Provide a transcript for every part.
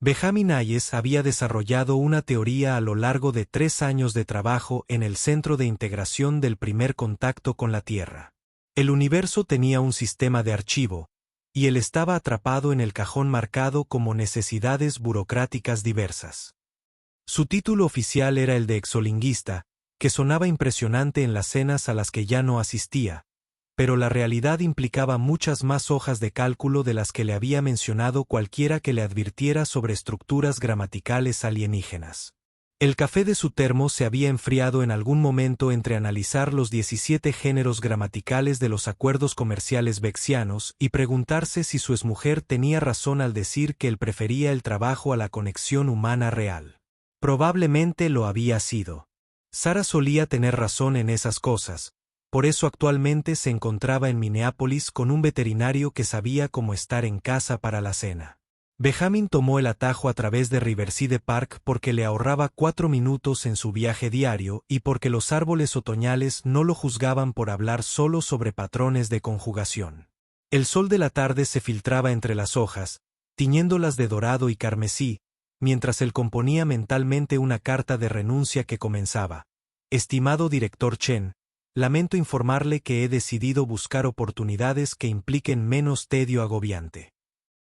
Benjamin Hayes había desarrollado una teoría a lo largo de 3 años de trabajo en el Centro de Integración del Primer Contacto con la Tierra. El universo tenía un sistema de archivo, y él estaba atrapado en el cajón marcado como necesidades burocráticas diversas. Su título oficial era el de exolingüista, que sonaba impresionante en las cenas a las que ya no asistía, pero la realidad implicaba muchas más hojas de cálculo de las que le había mencionado cualquiera que le advirtiera sobre estructuras gramaticales alienígenas. El café de su termo se había enfriado en algún momento entre analizar los 17 géneros gramaticales de los acuerdos comerciales bexianos y preguntarse si su exmujer tenía razón al decir que él prefería el trabajo a la conexión humana real. Probablemente lo había sido. Sara solía tener razón en esas cosas, por eso actualmente se encontraba en Minneapolis con un veterinario que sabía cómo estar en casa para la cena. Benjamin tomó el atajo a través de Riverside Park porque le ahorraba 4 minutos en su viaje diario y porque los árboles otoñales no lo juzgaban por hablar solo sobre patrones de conjugación. El sol de la tarde se filtraba entre las hojas, tiñéndolas de dorado y carmesí, mientras él componía mentalmente una carta de renuncia que comenzaba: Estimado director Chen, lamento informarle que he decidido buscar oportunidades que impliquen menos tedio agobiante.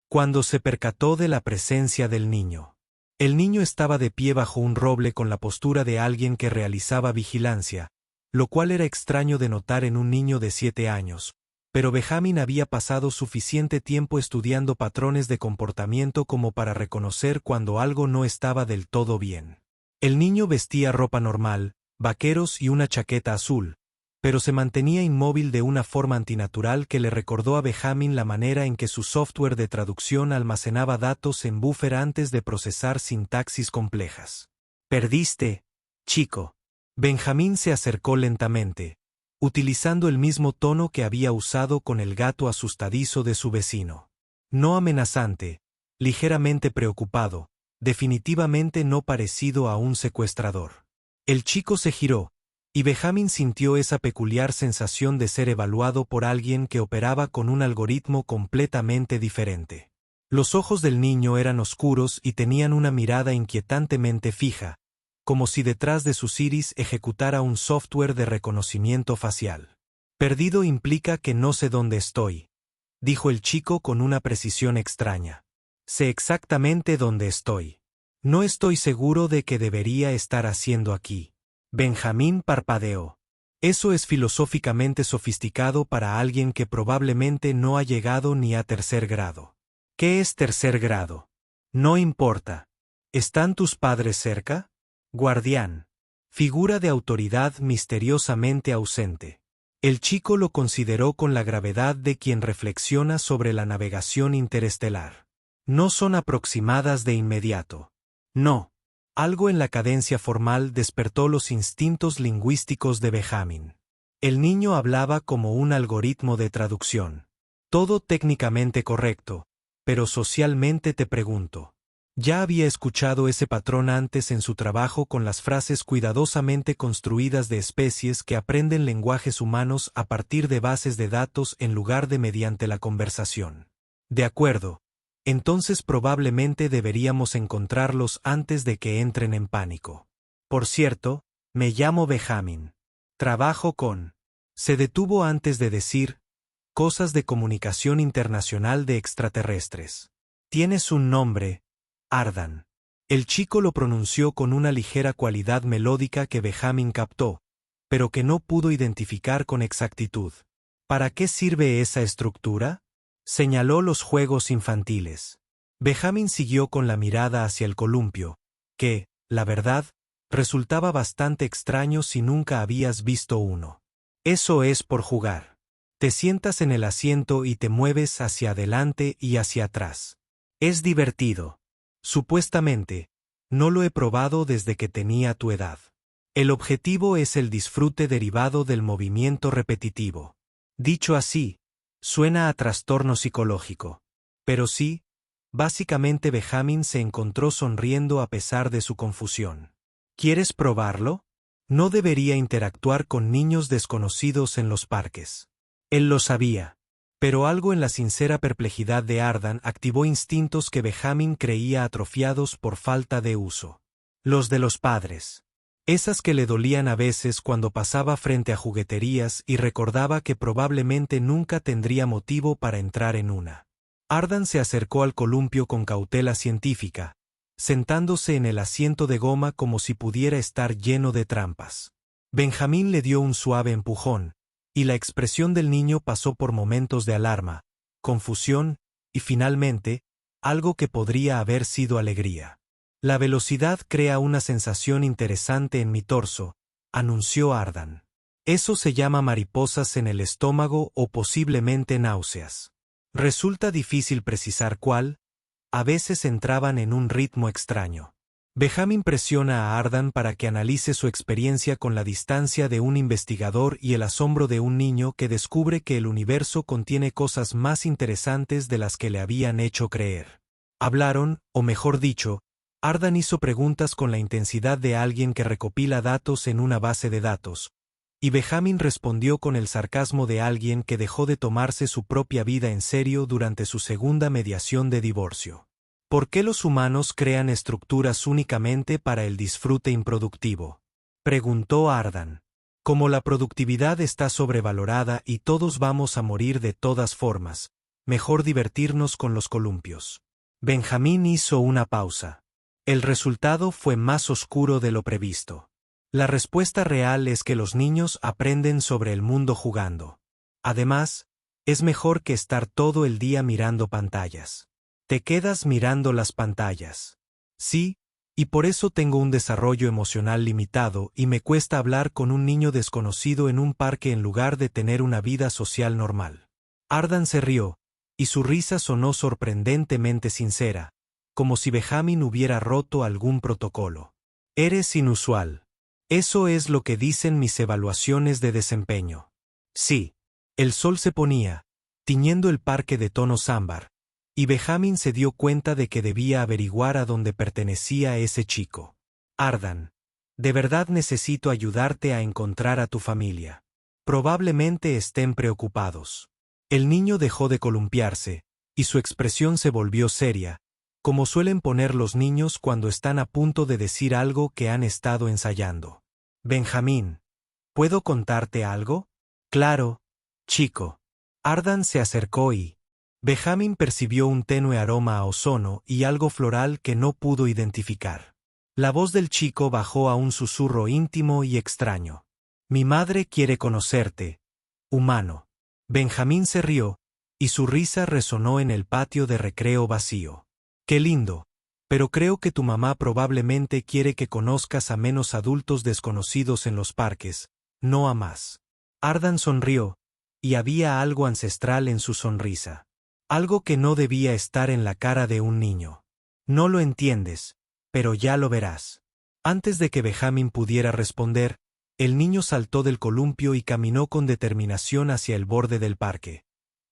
Cuando se percató de la presencia del niño. El niño estaba de pie bajo un roble con la postura de alguien que realizaba vigilancia, lo cual era extraño de notar en un niño de 7 años, pero Benjamin había pasado suficiente tiempo estudiando patrones de comportamiento como para reconocer cuando algo no estaba del todo bien. El niño vestía ropa normal, vaqueros y una chaqueta azul, pero se mantenía inmóvil de una forma antinatural que le recordó a Benjamin la manera en que su software de traducción almacenaba datos en buffer antes de procesar sintaxis complejas. «Perdiste, chico». Benjamin se acercó lentamente, utilizando el mismo tono que había usado con el gato asustadizo de su vecino. No amenazante, ligeramente preocupado, definitivamente no parecido a un secuestrador. El chico se giró, y Benjamin sintió esa peculiar sensación de ser evaluado por alguien que operaba con un algoritmo completamente diferente. Los ojos del niño eran oscuros y tenían una mirada inquietantemente fija, como si detrás de sus iris ejecutara un software de reconocimiento facial. «Perdido implica que no sé dónde estoy», dijo el chico con una precisión extraña. «Sé exactamente dónde estoy. No estoy seguro de qué debería estar haciendo aquí». Benjamin parpadeó. Eso es filosóficamente sofisticado para alguien que probablemente no ha llegado ni a 3er grado. ¿Qué es 3er grado? No importa. ¿Están tus padres cerca? Guardián. Figura de autoridad misteriosamente ausente. El chico lo consideró con la gravedad de quien reflexiona sobre la navegación interestelar. No son aproximadas de inmediato. No. Algo en la cadencia formal despertó los instintos lingüísticos de Benjamin. El niño hablaba como un algoritmo de traducción. Todo técnicamente correcto, pero socialmente te pregunto. Ya había escuchado ese patrón antes en su trabajo con las frases cuidadosamente construidas de especies que aprenden lenguajes humanos a partir de bases de datos en lugar de mediante la conversación. De acuerdo. Entonces probablemente deberíamos encontrarlos antes de que entren en pánico. Por cierto, me llamo Benjamin. Trabajo con... Se detuvo antes de decir, cosas de comunicación internacional de extraterrestres. Tienes un nombre, Ardan. El chico lo pronunció con una ligera cualidad melódica que Benjamin captó, pero que no pudo identificar con exactitud. ¿Para qué sirve esa estructura? Señaló los juegos infantiles. Benjamin siguió con la mirada hacia el columpio, que, la verdad, resultaba bastante extraño si nunca habías visto uno. Eso es por jugar. Te sientas en el asiento y te mueves hacia adelante y hacia atrás. Es divertido. Supuestamente, no lo he probado desde que tenía tu edad. El objetivo es el disfrute derivado del movimiento repetitivo. Dicho así, suena a trastorno psicológico. Pero sí, básicamente Benjamin se encontró sonriendo a pesar de su confusión. ¿Quieres probarlo? No debería interactuar con niños desconocidos en los parques. Él lo sabía. Pero algo en la sincera perplejidad de Ardan activó instintos que Benjamin creía atrofiados por falta de uso. Los de los padres. Esas que le dolían a veces cuando pasaba frente a jugueterías y recordaba que probablemente nunca tendría motivo para entrar en una. Ardan se acercó al columpio con cautela científica, sentándose en el asiento de goma como si pudiera estar lleno de trampas. Benjamín le dio un suave empujón, y la expresión del niño pasó por momentos de alarma, confusión, y finalmente, algo que podría haber sido alegría. La velocidad crea una sensación interesante en mi torso, anunció Ardan. Eso se llama mariposas en el estómago o posiblemente náuseas. Resulta difícil precisar cuál, a veces entraban en un ritmo extraño. Benjamin presiona a Ardan para que analice su experiencia con la distancia de un investigador y el asombro de un niño que descubre que el universo contiene cosas más interesantes de las que le habían hecho creer. Hablaron, o mejor dicho, Ardan hizo preguntas con la intensidad de alguien que recopila datos en una base de datos, y Benjamin respondió con el sarcasmo de alguien que dejó de tomarse su propia vida en serio durante su segunda mediación de divorcio. ¿Por qué los humanos crean estructuras únicamente para el disfrute improductivo? Preguntó Ardan. Como la productividad está sobrevalorada y todos vamos a morir de todas formas, mejor divertirnos con los columpios. Benjamín hizo una pausa. El resultado fue más oscuro de lo previsto. La respuesta real es que los niños aprenden sobre el mundo jugando. Además, es mejor que estar todo el día mirando pantallas. Te quedas mirando las pantallas. Sí, y por eso tengo un desarrollo emocional limitado y me cuesta hablar con un niño desconocido en un parque en lugar de tener una vida social normal. Ardan se rió, y su risa sonó sorprendentemente sincera, como si Benjamin hubiera roto algún protocolo. Eres inusual. Eso es lo que dicen mis evaluaciones de desempeño. Sí. El sol se ponía, tiñendo el parque de tonos ámbar, y Benjamin se dio cuenta de que debía averiguar a dónde pertenecía ese chico. Ardan, de verdad necesito ayudarte a encontrar a tu familia. Probablemente estén preocupados. El niño dejó de columpiarse, y su expresión se volvió seria, como suelen poner los niños cuando están a punto de decir algo que han estado ensayando. Benjamín, ¿puedo contarte algo? Claro, chico. Ardan se acercó y Benjamin percibió un tenue aroma a ozono y algo floral que no pudo identificar. La voz del chico bajó a un susurro íntimo y extraño. Mi madre quiere conocerte, humano. Benjamín se rió, y su risa resonó en el patio de recreo vacío. Qué lindo, pero creo que tu mamá probablemente quiere que conozcas a menos adultos desconocidos en los parques, no a más. Ardan sonrió, y había algo ancestral en su sonrisa. Algo que no debía estar en la cara de un niño. No lo entiendes, pero ya lo verás. Antes de que Benjamin pudiera responder, el niño saltó del columpio y caminó con determinación hacia el borde del parque.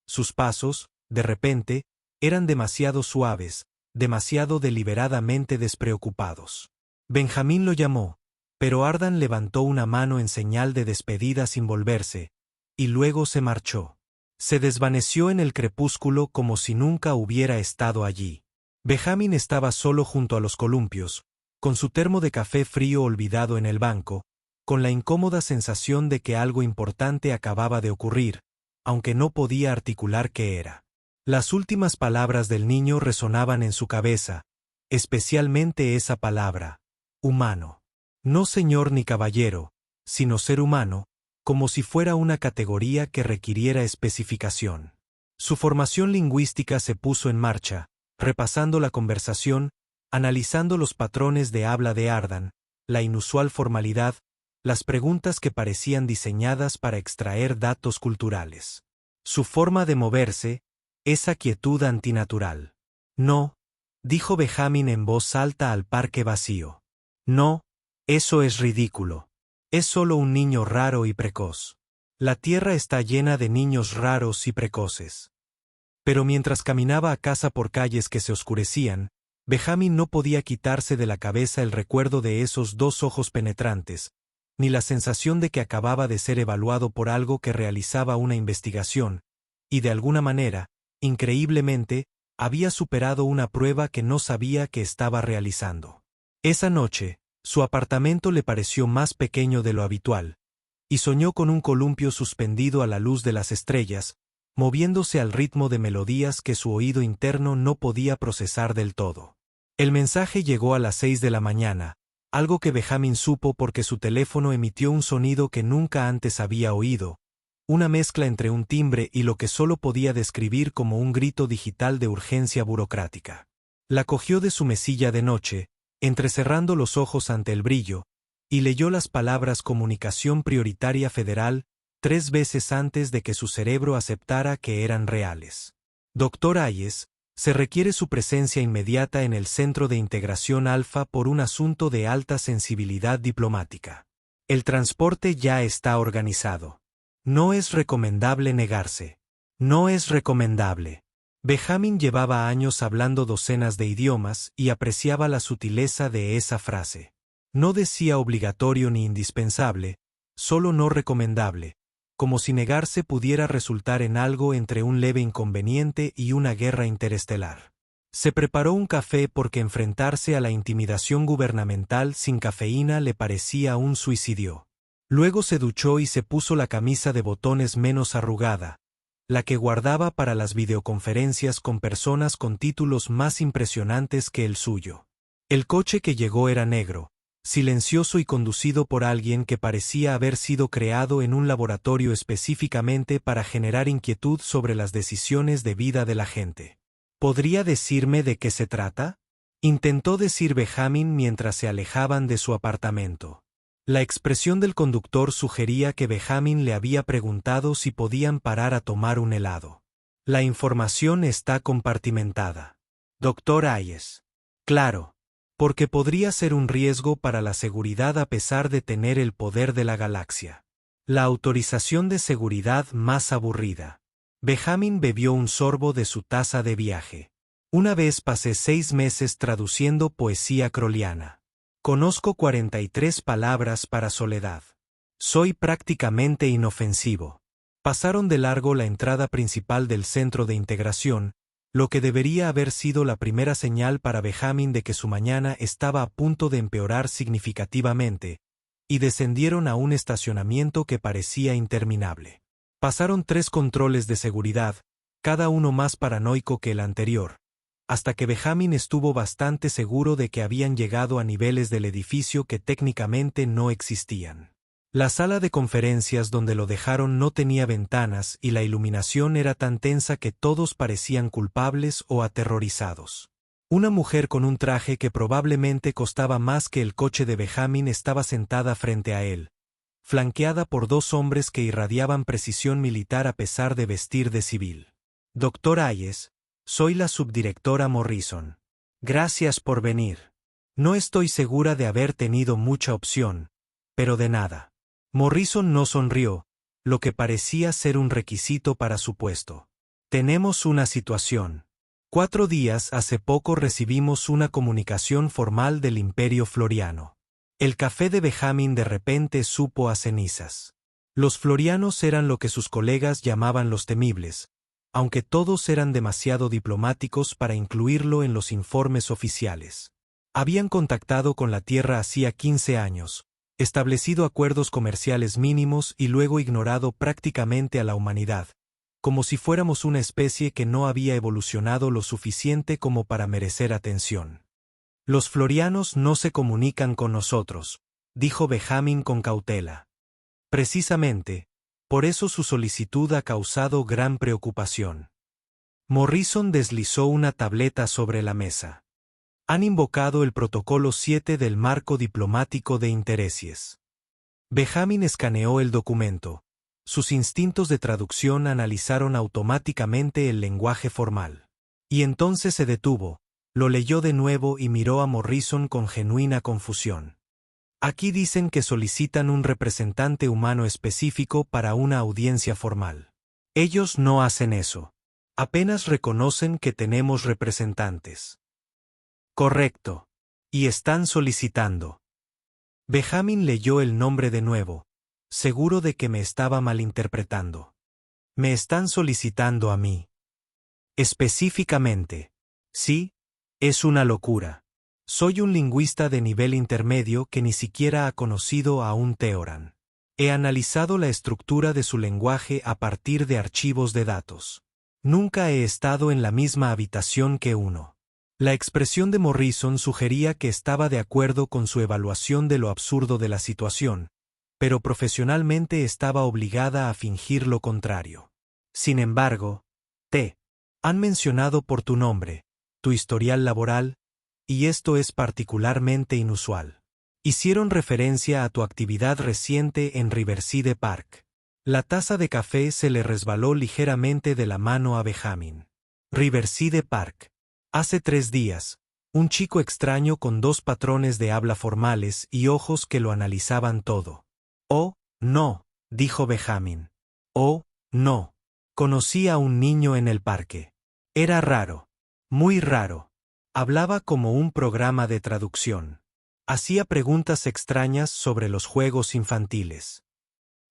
Sus pasos, de repente, eran demasiado suaves, demasiado deliberadamente despreocupados. Benjamín lo llamó, pero Ardan levantó una mano en señal de despedida sin volverse, y luego se marchó. Se desvaneció en el crepúsculo como si nunca hubiera estado allí. Benjamin estaba solo junto a los columpios, con su termo de café frío olvidado en el banco, con la incómoda sensación de que algo importante acababa de ocurrir, aunque no podía articular qué era. Las últimas palabras del niño resonaban en su cabeza, especialmente esa palabra, humano. No señor ni caballero, sino ser humano, como si fuera una categoría que requiriera especificación. Su formación lingüística se puso en marcha, repasando la conversación, analizando los patrones de habla de Ardan, la inusual formalidad, las preguntas que parecían diseñadas para extraer datos culturales. Su forma de moverse, esa quietud antinatural. No, dijo Benjamin en voz alta al parque vacío. No, eso es ridículo. Es solo un niño raro y precoz. La tierra está llena de niños raros y precoces. Pero mientras caminaba a casa por calles que se oscurecían, Benjamin no podía quitarse de la cabeza el recuerdo de esos dos ojos penetrantes, ni la sensación de que acababa de ser evaluado por algo que realizaba una investigación, y de alguna manera, increíblemente, había superado una prueba que no sabía que estaba realizando. Esa noche, su apartamento le pareció más pequeño de lo habitual, y soñó con un columpio suspendido a la luz de las estrellas, moviéndose al ritmo de melodías que su oído interno no podía procesar del todo. El mensaje llegó a las 6 de la mañana, algo que Benjamin supo porque su teléfono emitió un sonido que nunca antes había oído, una mezcla entre un timbre y lo que solo podía describir como un grito digital de urgencia burocrática. La cogió de su mesilla de noche, entrecerrando los ojos ante el brillo, y leyó las palabras Comunicación Prioritaria Federal 3 veces antes de que su cerebro aceptara que eran reales. Dr. Hayes, se requiere su presencia inmediata en el Centro de Integración Alfa por un asunto de alta sensibilidad diplomática. El transporte ya está organizado. No es recomendable negarse. No es recomendable. Benjamin llevaba años hablando docenas de idiomas y apreciaba la sutileza de esa frase. No decía obligatorio ni indispensable, solo no recomendable, como si negarse pudiera resultar en algo entre un leve inconveniente y una guerra interestelar. Se preparó un café porque enfrentarse a la intimidación gubernamental sin cafeína le parecía un suicidio. Luego se duchó y se puso la camisa de botones menos arrugada, la que guardaba para las videoconferencias con personas con títulos más impresionantes que el suyo. El coche que llegó era negro, silencioso y conducido por alguien que parecía haber sido creado en un laboratorio específicamente para generar inquietud sobre las decisiones de vida de la gente. ¿Podría decirme de qué se trata?, intentó decir Benjamin mientras se alejaban de su apartamento. La expresión del conductor sugería que Benjamin le había preguntado si podían parar a tomar un helado. La información está compartimentada. Dr. Hayes. Claro. Porque podría ser un riesgo para la seguridad a pesar de tener el poder de la galaxia. La autorización de seguridad más aburrida. Benjamin bebió un sorbo de su taza de viaje. Una vez pasé 6 meses traduciendo poesía crowleyana. Conozco 43 palabras para soledad. Soy prácticamente inofensivo. Pasaron de largo la entrada principal del centro de integración, lo que debería haber sido la primera señal para Benjamin de que su mañana estaba a punto de empeorar significativamente, y descendieron a un estacionamiento que parecía interminable. Pasaron 3 controles de seguridad, cada uno más paranoico que el anterior, hasta que Benjamin estuvo bastante seguro de que habían llegado a niveles del edificio que técnicamente no existían. La sala de conferencias donde lo dejaron no tenía ventanas y la iluminación era tan tensa que todos parecían culpables o aterrorizados. Una mujer con un traje que probablemente costaba más que el coche de Benjamin estaba sentada frente a él, flanqueada por 2 hombres que irradiaban precisión militar a pesar de vestir de civil. Dr. Hayes, soy la subdirectora Morrison. Gracias por venir. No estoy segura de haber tenido mucha opción, pero de nada. Morrison no sonrió, lo que parecía ser un requisito para su puesto. Tenemos una situación. 4 días hace poco recibimos una comunicación formal del Imperio Floriano. El café de Benjamin de repente supo a cenizas. Los florianos eran lo que sus colegas llamaban los temibles, aunque todos eran demasiado diplomáticos para incluirlo en los informes oficiales. Habían contactado con la Tierra hacía 15 años. Establecido acuerdos comerciales mínimos y luego ignorado prácticamente a la humanidad, como si fuéramos una especie que no había evolucionado lo suficiente como para merecer atención. Los florianos no se comunican con nosotros, dijo Benjamin con cautela. Precisamente, por eso su solicitud ha causado gran preocupación. Morrison deslizó una tableta sobre la mesa. Han invocado el Protocolo 7 del Marco Diplomático de Intereses. Benjamin escaneó el documento. Sus instintos de traducción analizaron automáticamente el lenguaje formal. Y entonces se detuvo, lo leyó de nuevo y miró a Morrison con genuina confusión. Aquí dicen que solicitan un representante humano específico para una audiencia formal. Ellos no hacen eso. Apenas reconocen que tenemos representantes. Correcto. Y están solicitando. Benjamin leyó el nombre de nuevo, seguro de que me estaba malinterpretando. Me están solicitando a mí. Específicamente. Sí, es una locura. Soy un lingüista de nivel intermedio que ni siquiera ha conocido a un Teoran. He analizado la estructura de su lenguaje a partir de archivos de datos. Nunca he estado en la misma habitación que uno. La expresión de Morrison sugería que estaba de acuerdo con su evaluación de lo absurdo de la situación, pero profesionalmente estaba obligada a fingir lo contrario. Sin embargo, te han mencionado por tu nombre, tu historial laboral, y esto es particularmente inusual. Hicieron referencia a tu actividad reciente en Riverside Park. La taza de café se le resbaló ligeramente de la mano a Benjamin. Riverside Park. Hace 3 días, un chico extraño con 2 patrones de habla formales y ojos que lo analizaban todo. Oh, no, dijo Benjamin. Oh, no. Conocí a un niño en el parque. Era raro. Muy raro. Hablaba como un programa de traducción. Hacía preguntas extrañas sobre los juegos infantiles.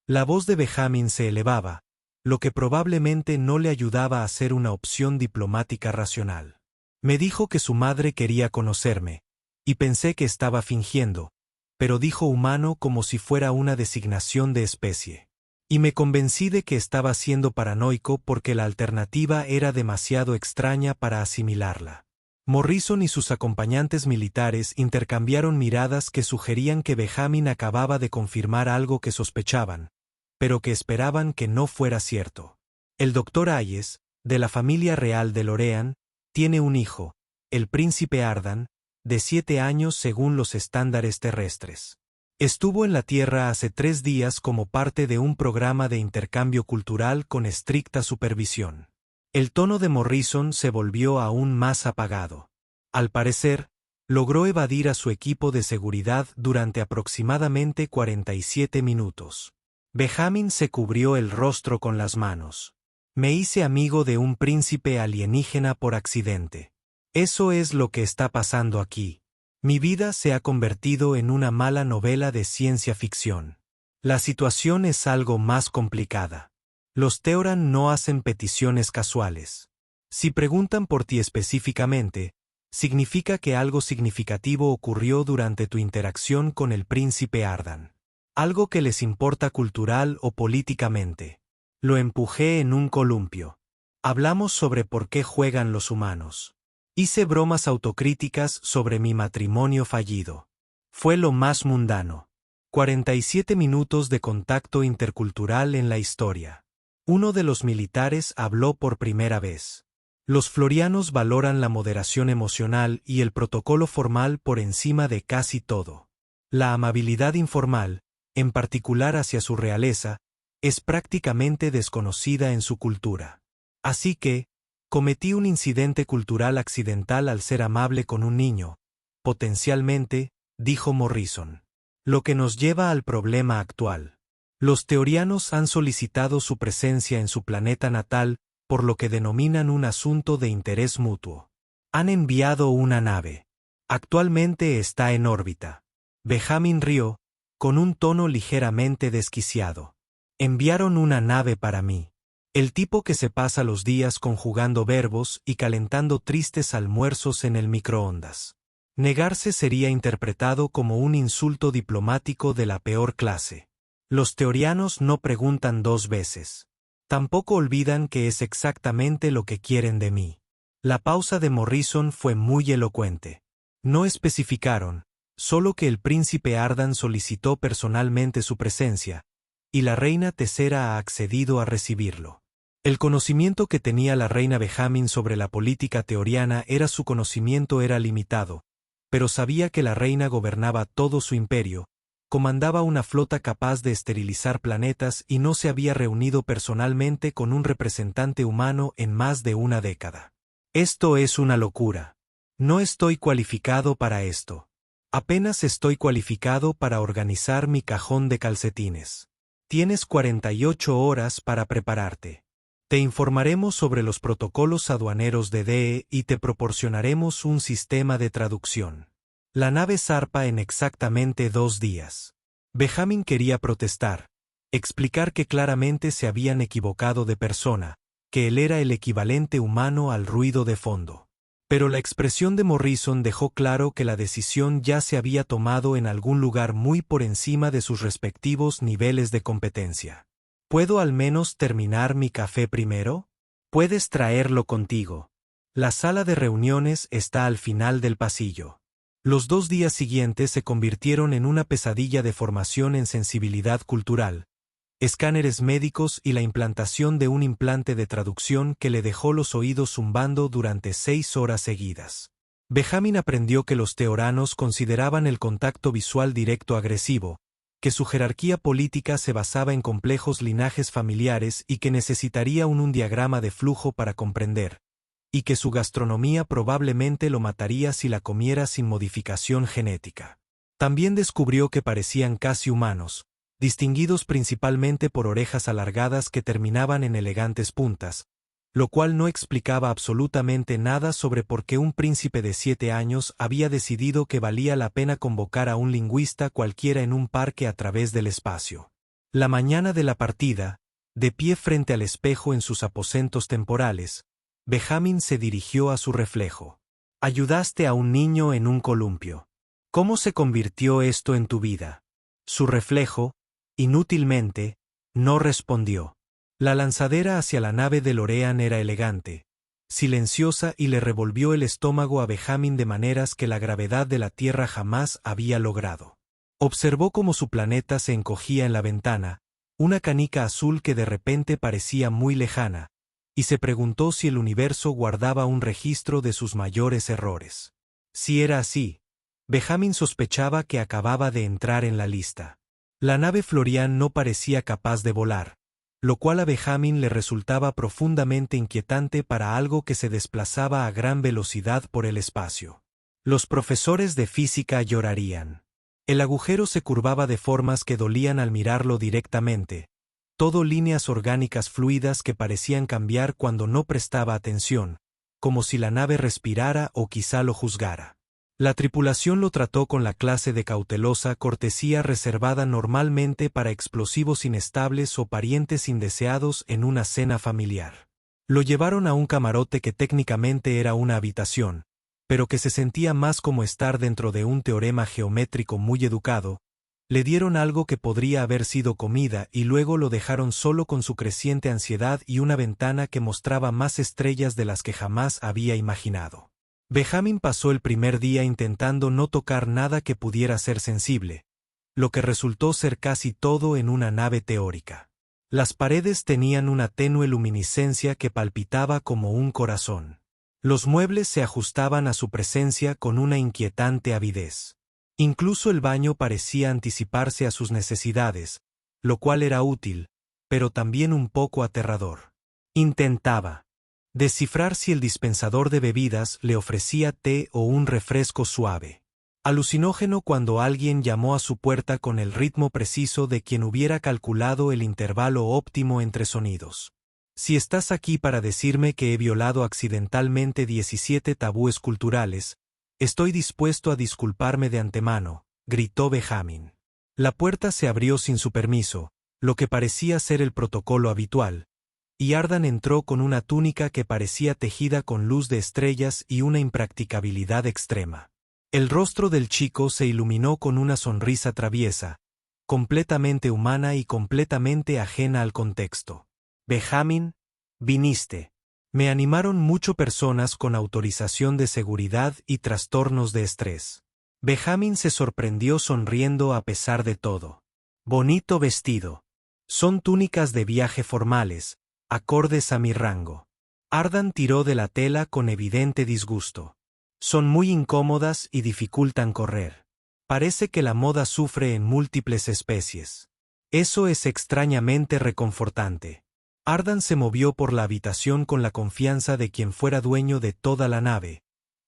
La voz de Benjamin se elevaba, lo que probablemente no le ayudaba a hacer una opción diplomática racional. Me dijo que su madre quería conocerme, y pensé que estaba fingiendo, pero dijo humano como si fuera una designación de especie. Y me convencí de que estaba siendo paranoico porque la alternativa era demasiado extraña para asimilarla. Morrison y sus acompañantes militares intercambiaron miradas que sugerían que Benjamin acababa de confirmar algo que sospechaban, pero que esperaban que no fuera cierto. El Dr. Hayes, de la familia real de Lorean, tiene un hijo, el príncipe Ardan, de 7 años según los estándares terrestres. Estuvo en la Tierra hace 3 días como parte de un programa de intercambio cultural con estricta supervisión. El tono de Morrison se volvió aún más apagado. Al parecer, logró evadir a su equipo de seguridad durante aproximadamente 47 minutos. Benjamin se cubrió el rostro con las manos. Me hice amigo de un príncipe alienígena por accidente. Eso es lo que está pasando aquí. Mi vida se ha convertido en una mala novela de ciencia ficción. La situación es algo más complicada. Los Teoran no hacen peticiones casuales. Si preguntan por ti específicamente, significa que algo significativo ocurrió durante tu interacción con el príncipe Ardan. Algo que les importa cultural o políticamente. Lo empujé en un columpio. Hablamos sobre por qué juegan los humanos. Hice bromas autocríticas sobre mi matrimonio fallido. Fue lo más mundano. 47 minutos de contacto intercultural en la historia. Uno de los militares habló por primera vez. Los florianos valoran la moderación emocional y el protocolo formal por encima de casi todo. La amabilidad informal, en particular hacia su realeza, es prácticamente desconocida en su cultura. Así que, cometí un incidente cultural accidental al ser amable con un niño, potencialmente, dijo Morrison. Lo que nos lleva al problema actual. Los teorianos han solicitado su presencia en su planeta natal por lo que denominan un asunto de interés mutuo. Han enviado una nave. Actualmente está en órbita. Benjamin rió, con un tono ligeramente desquiciado. Enviaron una nave para mí. El tipo que se pasa los días conjugando verbos y calentando tristes almuerzos en el microondas. Negarse sería interpretado como un insulto diplomático de la peor clase. Los teorianos no preguntan 2 veces. Tampoco olvidan que es exactamente lo que quieren de mí. La pausa de Morrison fue muy elocuente. No especificaron, solo que el príncipe Ardan solicitó personalmente su presencia, y la reina Tessera ha accedido a recibirlo. El conocimiento que tenía la reina Benjamin sobre la política teoriana su conocimiento era limitado, pero sabía que la reina gobernaba todo su imperio, comandaba una flota capaz de esterilizar planetas y no se había reunido personalmente con un representante humano en más de una década. Esto es una locura. No estoy cualificado para esto. Apenas estoy cualificado para organizar mi cajón de calcetines. Tienes 48 horas para prepararte. Te informaremos sobre los protocolos aduaneros de DE y te proporcionaremos un sistema de traducción. La nave zarpa en exactamente 2 días. Benjamin quería protestar, explicar que claramente se habían equivocado de persona, que él era el equivalente humano al ruido de fondo. Pero la expresión de Morrison dejó claro que la decisión ya se había tomado en algún lugar muy por encima de sus respectivos niveles de competencia. ¿Puedo al menos terminar mi café primero? Puedes traerlo contigo. La sala de reuniones está al final del pasillo. Los 2 días siguientes se convirtieron en una pesadilla de formación en sensibilidad cultural, escáneres médicos y la implantación de un implante de traducción que le dejó los oídos zumbando durante 6 horas seguidas. Benjamin aprendió que los teoranos consideraban el contacto visual directo agresivo, que su jerarquía política se basaba en complejos linajes familiares y que necesitaría un diagrama de flujo para comprender, y que su gastronomía probablemente lo mataría si la comiera sin modificación genética. También descubrió que parecían casi humanos, distinguidos principalmente por orejas alargadas que terminaban en elegantes puntas, lo cual no explicaba absolutamente nada sobre por qué un príncipe de 7 años había decidido que valía la pena convocar a un lingüista cualquiera en un parque a través del espacio. La mañana de la partida, de pie frente al espejo en sus aposentos temporales, Benjamin se dirigió a su reflejo. Ayudaste a un niño en un columpio. ¿Cómo se convirtió esto en tu vida? Su reflejo, inútilmente, no respondió. La lanzadera hacia la nave de Lorean era elegante, silenciosa y le revolvió el estómago a Benjamin de maneras que la gravedad de la Tierra jamás había logrado. Observó cómo su planeta se encogía en la ventana, una canica azul que de repente parecía muy lejana, y se preguntó si el universo guardaba un registro de sus mayores errores. Si era así, Benjamin sospechaba que acababa de entrar en la lista. La nave Florian no parecía capaz de volar, lo cual a Benjamin le resultaba profundamente inquietante para algo que se desplazaba a gran velocidad por el espacio. Los profesores de física llorarían. El agujero se curvaba de formas que dolían al mirarlo directamente, todo líneas orgánicas fluidas que parecían cambiar cuando no prestaba atención, como si la nave respirara o quizá lo juzgara. La tripulación lo trató con la clase de cautelosa cortesía reservada normalmente para explosivos inestables o parientes indeseados en una cena familiar. Lo llevaron a un camarote que técnicamente era una habitación, pero que se sentía más como estar dentro de un teorema geométrico muy educado. Le dieron algo que podría haber sido comida y luego lo dejaron solo con su creciente ansiedad y una ventana que mostraba más estrellas de las que jamás había imaginado. Benjamin pasó el primer día intentando no tocar nada que pudiera ser sensible, lo que resultó ser casi todo en una nave teórica. Las paredes tenían una tenue luminiscencia que palpitaba como un corazón. Los muebles se ajustaban a su presencia con una inquietante avidez. Incluso el baño parecía anticiparse a sus necesidades, lo cual era útil, pero también un poco aterrador. Intentaba descifrar si el dispensador de bebidas le ofrecía té o un refresco suave. Alucinógeno cuando alguien llamó a su puerta con el ritmo preciso de quien hubiera calculado el intervalo óptimo entre sonidos. Si estás aquí para decirme que he violado accidentalmente 17 tabúes culturales, estoy dispuesto a disculparme de antemano, gritó Benjamin. La puerta se abrió sin su permiso, lo que parecía ser el protocolo habitual, y Ardan entró con una túnica que parecía tejida con luz de estrellas y una impracticabilidad extrema. El rostro del chico se iluminó con una sonrisa traviesa, completamente humana y completamente ajena al contexto. Benjamin, viniste. Me animaron mucho personas con autorización de seguridad y trastornos de estrés. Benjamin se sorprendió sonriendo a pesar de todo. Bonito vestido. Son túnicas de viaje formales, acordes a mi rango. Ardan tiró de la tela con evidente disgusto. Son muy incómodas y dificultan correr. Parece que la moda sufre en múltiples especies. Eso es extrañamente reconfortante. Ardan se movió por la habitación con la confianza de quien fuera dueño de toda la nave,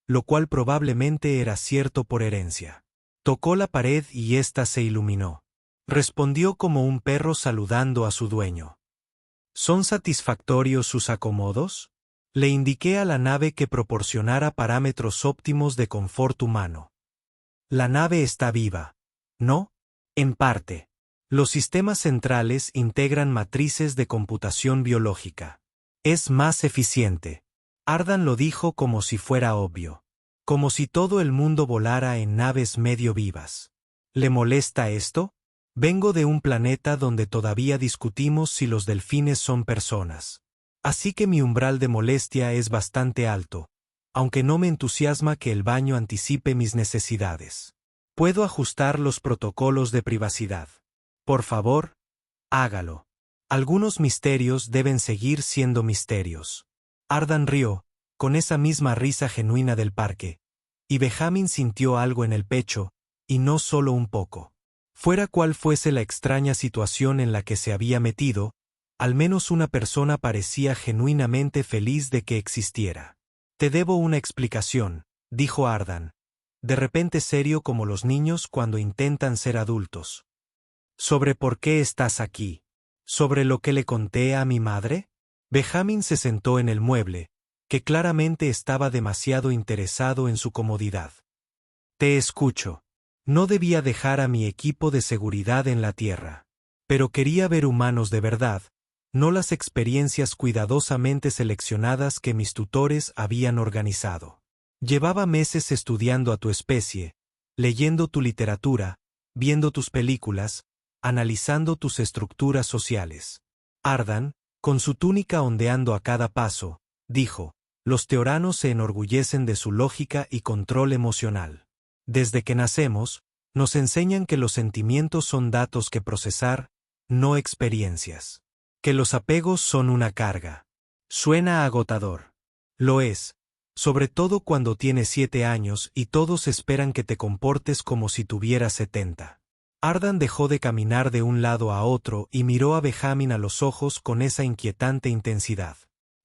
lo cual probablemente era cierto por herencia. Tocó la pared y ésta se iluminó. Respondió como un perro saludando a su dueño. ¿Son satisfactorios sus acomodos? Le indiqué a la nave que proporcionara parámetros óptimos de confort humano. La nave está viva. ¿No? En parte. Los sistemas centrales integran matrices de computación biológica. Es más eficiente. Ardan lo dijo como si fuera obvio. Como si todo el mundo volara en naves medio vivas. ¿Le molesta esto? Vengo de un planeta donde todavía discutimos si los delfines son personas. Así que mi umbral de molestia es bastante alto, aunque no me entusiasma que el baño anticipe mis necesidades. Puedo ajustar los protocolos de privacidad. Por favor, hágalo. Algunos misterios deben seguir siendo misterios. Ardan rió, con esa misma risa genuina del parque, y Benjamin sintió algo en el pecho, y no solo un poco. Fuera cual fuese la extraña situación en la que se había metido, al menos una persona parecía genuinamente feliz de que existiera. Te debo una explicación, dijo Ardan, de repente serio como los niños cuando intentan ser adultos. ¿Sobre por qué estás aquí? ¿Sobre lo que le conté a mi madre? Benjamin se sentó en el mueble, que claramente estaba demasiado interesado en su comodidad. Te escucho. No debía dejar a mi equipo de seguridad en la Tierra. Pero quería ver humanos de verdad, no las experiencias cuidadosamente seleccionadas que mis tutores habían organizado. Llevaba meses estudiando a tu especie, leyendo tu literatura, viendo tus películas, analizando tus estructuras sociales. Ardan, con su túnica ondeando a cada paso, dijo, los teoranos se enorgullecen de su lógica y control emocional. Desde que nacemos, nos enseñan que los sentimientos son datos que procesar, no experiencias. Que los apegos son una carga. Suena agotador. Lo es, sobre todo cuando tienes 7 años y todos esperan que te comportes como si tuvieras 70. Ardan dejó de caminar de un lado a otro y miró a Benjamin a los ojos con esa inquietante intensidad.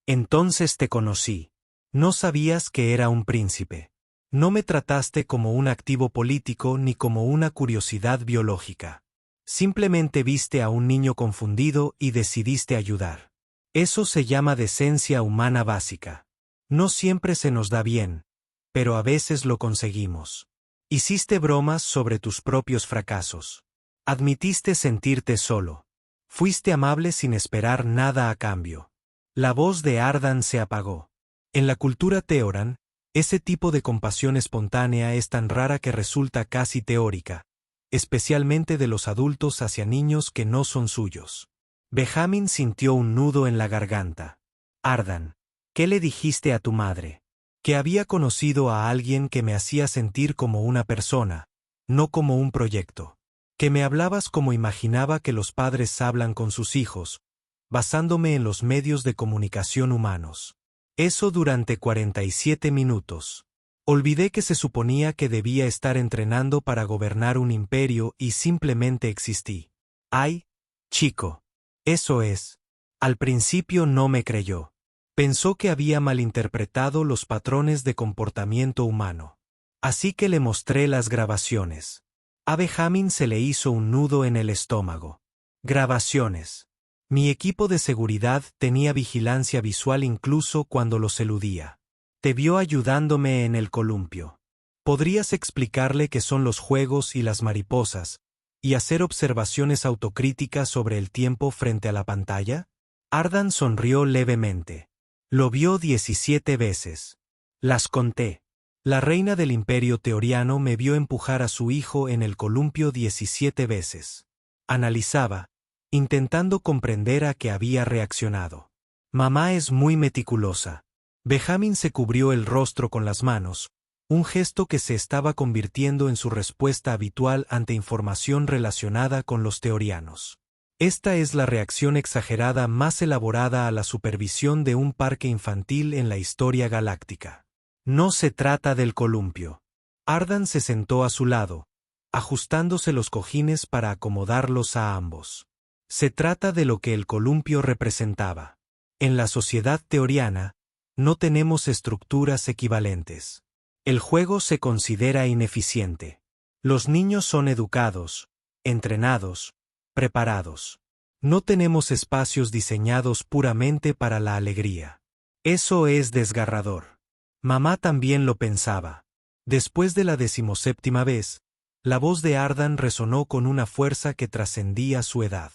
Entonces te conocí. No sabías que era un príncipe. No me trataste como un activo político ni como una curiosidad biológica. Simplemente viste a un niño confundido y decidiste ayudar. Eso se llama decencia humana básica. No siempre se nos da bien, pero a veces lo conseguimos. Hiciste bromas sobre tus propios fracasos. Admitiste sentirte solo. Fuiste amable sin esperar nada a cambio. La voz de Ardan se apagó. En la cultura Teoran, ese tipo de compasión espontánea es tan rara que resulta casi teórica, especialmente de los adultos hacia niños que no son suyos. Benjamin sintió un nudo en la garganta. Ardan, ¿qué le dijiste a tu madre? Que había conocido a alguien que me hacía sentir como una persona, no como un proyecto. Que me hablabas como imaginaba que los padres hablan con sus hijos, basándome en los medios de comunicación humanos. Eso durante 47 minutos. Olvidé que se suponía que debía estar entrenando para gobernar un imperio y simplemente existí. Ay, chico. Eso es. Al principio no me creyó. Pensó que había malinterpretado los patrones de comportamiento humano. Así que le mostré las grabaciones. A Benjamin se le hizo un nudo en el estómago. Grabaciones. Mi equipo de seguridad tenía vigilancia visual incluso cuando los eludía. Te vio ayudándome en el columpio. ¿Podrías explicarle qué son los juegos y las mariposas, y hacer observaciones autocríticas sobre el tiempo frente a la pantalla? Ardan sonrió levemente. Lo vio 17 veces. Las conté. La reina del imperio teoriano me vio empujar a su hijo en el columpio 17 veces. Analizaba, intentando comprender a qué había reaccionado. Mamá es muy meticulosa. Benjamin se cubrió el rostro con las manos, un gesto que se estaba convirtiendo en su respuesta habitual ante información relacionada con los teorianos. Esta es la reacción exagerada más elaborada a la supervisión de un parque infantil en la historia galáctica. No se trata del columpio. Ardan se sentó a su lado, ajustándose los cojines para acomodarlos a ambos. Se trata de lo que el columpio representaba. En la sociedad teoriana, no tenemos estructuras equivalentes. El juego se considera ineficiente. Los niños son educados, entrenados, preparados. No tenemos espacios diseñados puramente para la alegría. Eso es desgarrador. Mamá también lo pensaba. Después de la 17ª vez, La voz de Ardan resonó con una fuerza que trascendía su edad.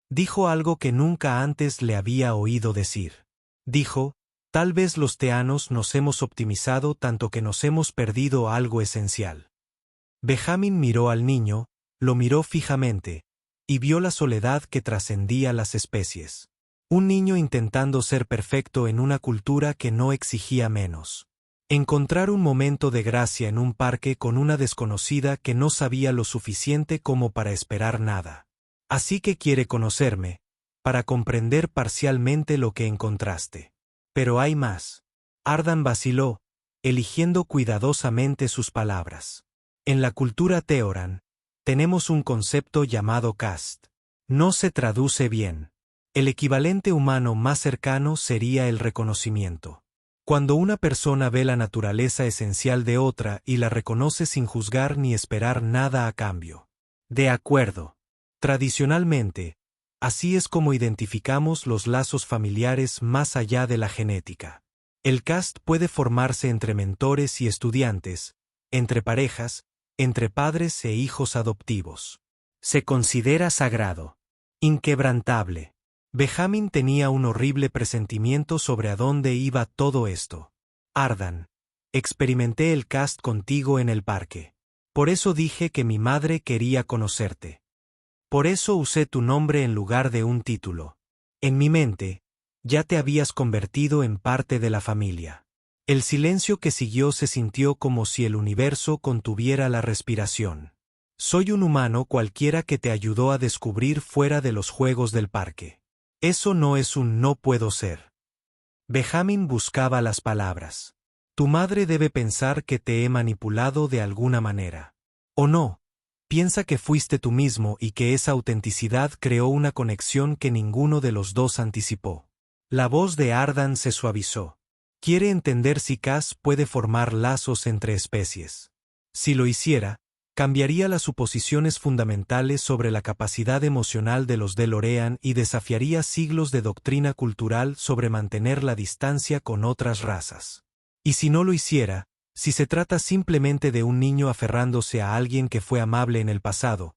Dijo algo que nunca antes le había oído decir. Dijo, tal vez los teanos nos hemos optimizado tanto que nos hemos perdido algo esencial. Benjamin miró al niño, lo miró fijamente, y vio la soledad que trascendía las especies. Un niño intentando ser perfecto en una cultura que no exigía menos. Encontrar un momento de gracia en un parque con una desconocida que no sabía lo suficiente como para esperar nada. Así que quiere conocerme, para comprender parcialmente lo que encontraste. Pero hay más. Ardan vaciló, eligiendo cuidadosamente sus palabras. En la cultura Teoran, tenemos un concepto llamado caste. No se traduce bien. El equivalente humano más cercano sería el reconocimiento. Cuando una persona ve la naturaleza esencial de otra y la reconoce sin juzgar ni esperar nada a cambio. De acuerdo. Tradicionalmente, así es como identificamos los lazos familiares más allá de la genética. El caste puede formarse entre mentores y estudiantes, entre parejas, entre padres e hijos adoptivos. Se considera sagrado, inquebrantable. Benjamin tenía un horrible presentimiento sobre a dónde iba todo esto. Ardan, experimenté el caste contigo en el parque. Por eso dije que mi madre quería conocerte. Por eso usé tu nombre en lugar de un título. En mi mente, ya te habías convertido en parte de la familia. El silencio que siguió se sintió como si el universo contuviera la respiración. Soy un humano cualquiera que te ayudó a descubrir fuera de los juegos del parque. Eso no es un no puedo ser. Benjamin buscaba las palabras. Tu madre debe pensar que te he manipulado de alguna manera. ¿O no? Piensa que fuiste tú mismo y que esa autenticidad creó una conexión que ninguno de los dos anticipó. La voz de Ardan se suavizó. Quiere entender si Cass puede formar lazos entre especies. Si lo hiciera, cambiaría las suposiciones fundamentales sobre la capacidad emocional de los DeLorean y desafiaría siglos de doctrina cultural sobre mantener la distancia con otras razas. Y si no lo hiciera, si se trata simplemente de un niño aferrándose a alguien que fue amable en el pasado,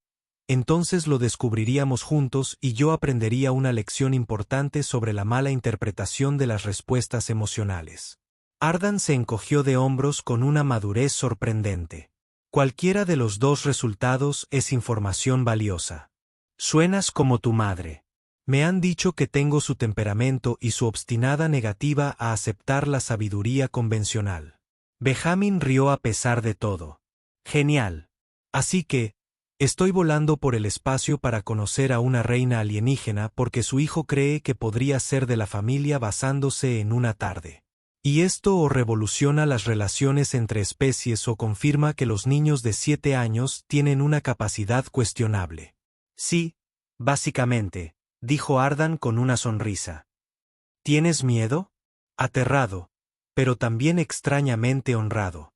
entonces lo descubriríamos juntos y yo aprendería una lección importante sobre la mala interpretación de las respuestas emocionales. Ardan se encogió de hombros con una madurez sorprendente. Cualquiera de los dos resultados es información valiosa. Suenas como tu madre. Me han dicho que tengo su temperamento y su obstinada negativa a aceptar la sabiduría convencional. Benjamin rió a pesar de todo. Genial. Así que, estoy volando por el espacio para conocer a una reina alienígena porque su hijo cree que podría ser de la familia basándose en una tarde. Y esto o revoluciona las relaciones entre especies o confirma que los niños de 7 años tienen una capacidad cuestionable. Sí, básicamente, dijo Ardan con una sonrisa. ¿Tienes miedo? Aterrado, pero también extrañamente honrado.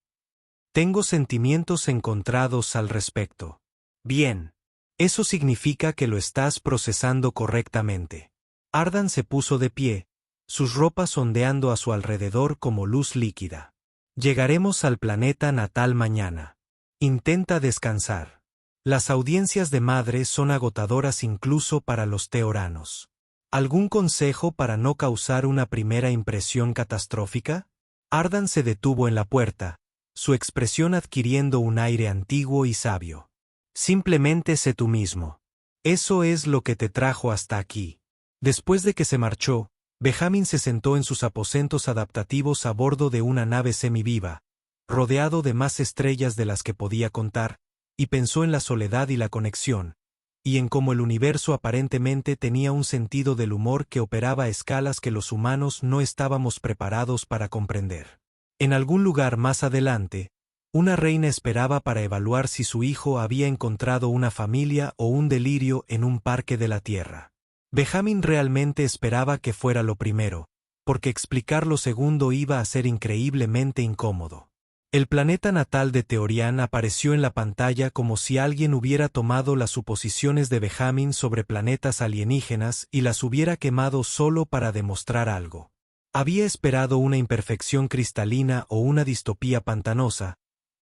Tengo sentimientos encontrados al respecto. Bien. Eso significa que lo estás procesando correctamente. Ardan se puso de pie, sus ropas ondeando a su alrededor como luz líquida. Llegaremos al planeta natal mañana. Intenta descansar. Las audiencias de madre son agotadoras incluso para los teoranos. ¿Algún consejo para no causar una primera impresión catastrófica? Ardan se detuvo en la puerta, su expresión adquiriendo un aire antiguo y sabio. Simplemente sé tú mismo. Eso es lo que te trajo hasta aquí. Después de que se marchó, Benjamin se sentó en sus aposentos adaptativos a bordo de una nave semiviva, rodeado de más estrellas de las que podía contar, y pensó en la soledad y la conexión, y en cómo el universo aparentemente tenía un sentido del humor que operaba a escalas que los humanos no estábamos preparados para comprender. En algún lugar más adelante, una reina esperaba para evaluar si su hijo había encontrado una familia o un delirio en un parque de la Tierra. Benjamin realmente esperaba que fuera lo primero, porque explicar lo segundo iba a ser increíblemente incómodo. El planeta natal de Teorian apareció en la pantalla como si alguien hubiera tomado las suposiciones de Benjamin sobre planetas alienígenas y las hubiera quemado solo para demostrar algo. Había esperado una imperfección cristalina o una distopía pantanosa,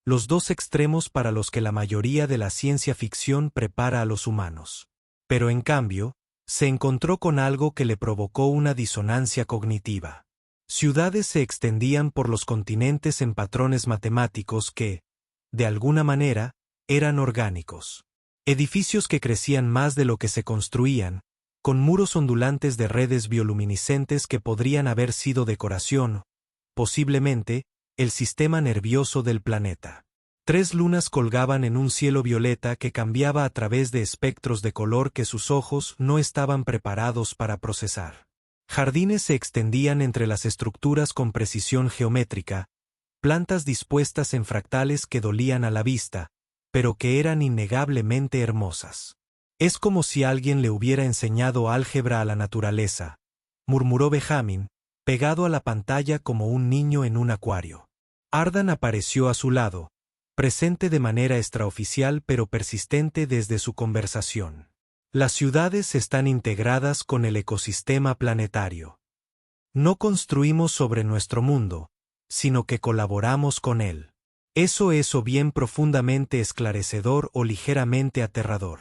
los dos extremos para los que la mayoría de la ciencia ficción prepara a los humanos. Pero en cambio, se encontró con algo que le provocó una disonancia cognitiva. Ciudades se extendían por los continentes en patrones matemáticos que, de alguna manera, eran orgánicos. Edificios que crecían más de lo que se construían, con muros ondulantes de redes bioluminiscentes que podrían haber sido decoración, posiblemente, el sistema nervioso del planeta. 3 lunas colgaban en un cielo violeta que cambiaba a través de espectros de color que sus ojos no estaban preparados para procesar. Jardines se extendían entre las estructuras con precisión geométrica, plantas dispuestas en fractales que dolían a la vista, pero que eran innegablemente hermosas. Es como si alguien le hubiera enseñado álgebra a la naturaleza, murmuró Benjamin, pegado a la pantalla como un niño en un acuario. Ardan apareció a su lado, presente de manera extraoficial pero persistente desde su conversación. Las ciudades están integradas con el ecosistema planetario. No construimos sobre nuestro mundo, sino que colaboramos con él. Eso es o bien profundamente esclarecedor o ligeramente aterrador.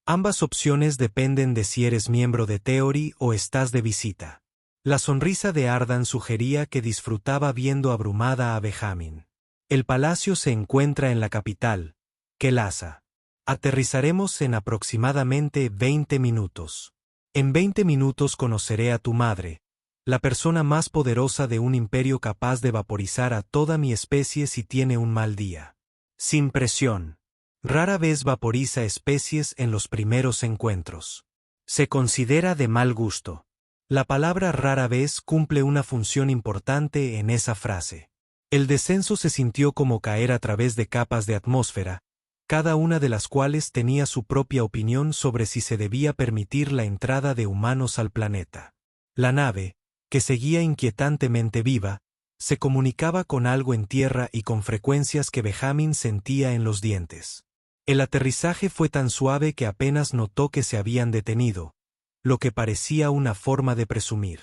Ambas opciones dependen de si eres miembro de Theory o estás de visita. La sonrisa de Ardan sugería que disfrutaba viendo abrumada a Benjamin. El palacio se encuentra en la capital, Kelasa. Aterrizaremos en aproximadamente 20 minutos. En 20 minutos conoceré a tu madre, la persona más poderosa de un imperio capaz de vaporizar a toda mi especie si tiene un mal día. Sin presión. Rara vez vaporiza especies en los primeros encuentros. Se considera de mal gusto. La palabra rara vez cumple una función importante en esa frase. El descenso se sintió como caer a través de capas de atmósfera, cada una de las cuales tenía su propia opinión sobre si se debía permitir la entrada de humanos al planeta. La nave, que seguía inquietantemente viva, se comunicaba con algo en tierra y con frecuencias que Benjamin sentía en los dientes. El aterrizaje fue tan suave que apenas notó que se habían detenido, lo que parecía una forma de presumir.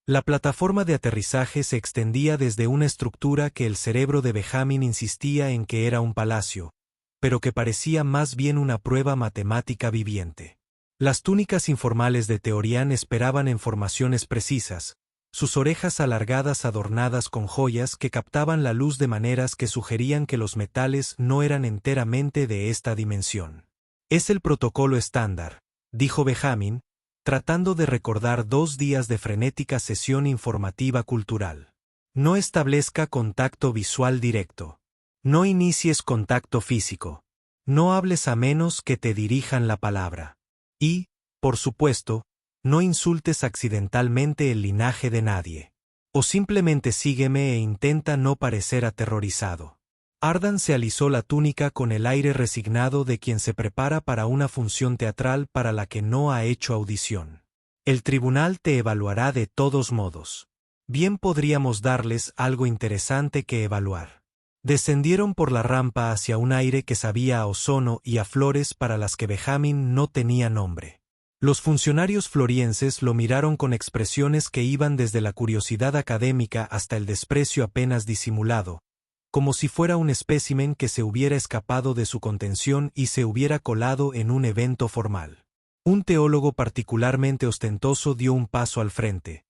La plataforma de aterrizaje se extendía desde una estructura que el cerebro de Benjamin insistía en que era un palacio, pero que parecía más bien una prueba matemática viviente. Las túnicas informales de Teorian esperaban en formaciones precisas, sus orejas alargadas adornadas con joyas que captaban la luz de maneras que sugerían que los metales no eran enteramente de esta dimensión. Es el protocolo estándar, dijo Benjamin, tratando de recordar 2 días de frenética sesión informativa cultural. No establezca contacto visual directo. No inicies contacto físico. No hables a menos que te dirijan la palabra. Y, por supuesto, no insultes accidentalmente el linaje de nadie. O simplemente sígueme e intenta no parecer aterrorizado. Ardan se alisó la túnica con el aire resignado de quien se prepara para una función teatral para la que no ha hecho audición. El tribunal te evaluará de todos modos. Bien podríamos darles algo interesante que evaluar. Descendieron por la rampa hacia un aire que sabía a ozono y a flores para las que Benjamin no tenía nombre. Los funcionarios florienses lo miraron con expresiones que iban desde la curiosidad académica hasta el desprecio apenas disimulado, como si fuera un espécimen que se hubiera escapado de su contención y se hubiera colado en un evento formal. Un teólogo particularmente ostentoso dio un paso al frente.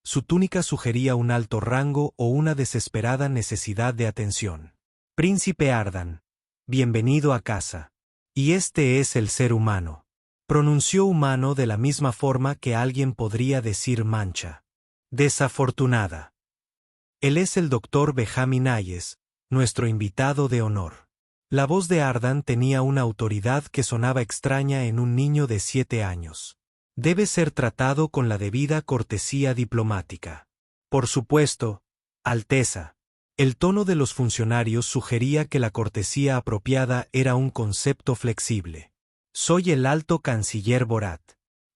Su túnica sugería un alto rango o una desesperada necesidad de atención. Príncipe Ardan, bienvenido a casa. Y este es el ser humano. Pronunció humano de la misma forma que alguien podría decir mancha. Desafortunada. Él es el doctor Benjamin Hayes, nuestro invitado de honor. La voz de Ardan tenía una autoridad que sonaba extraña en un niño de 7 años. Debe ser tratado con la debida cortesía diplomática. Por supuesto, Alteza. El tono de los funcionarios sugería que la cortesía apropiada era un concepto flexible. Soy el alto canciller Borat.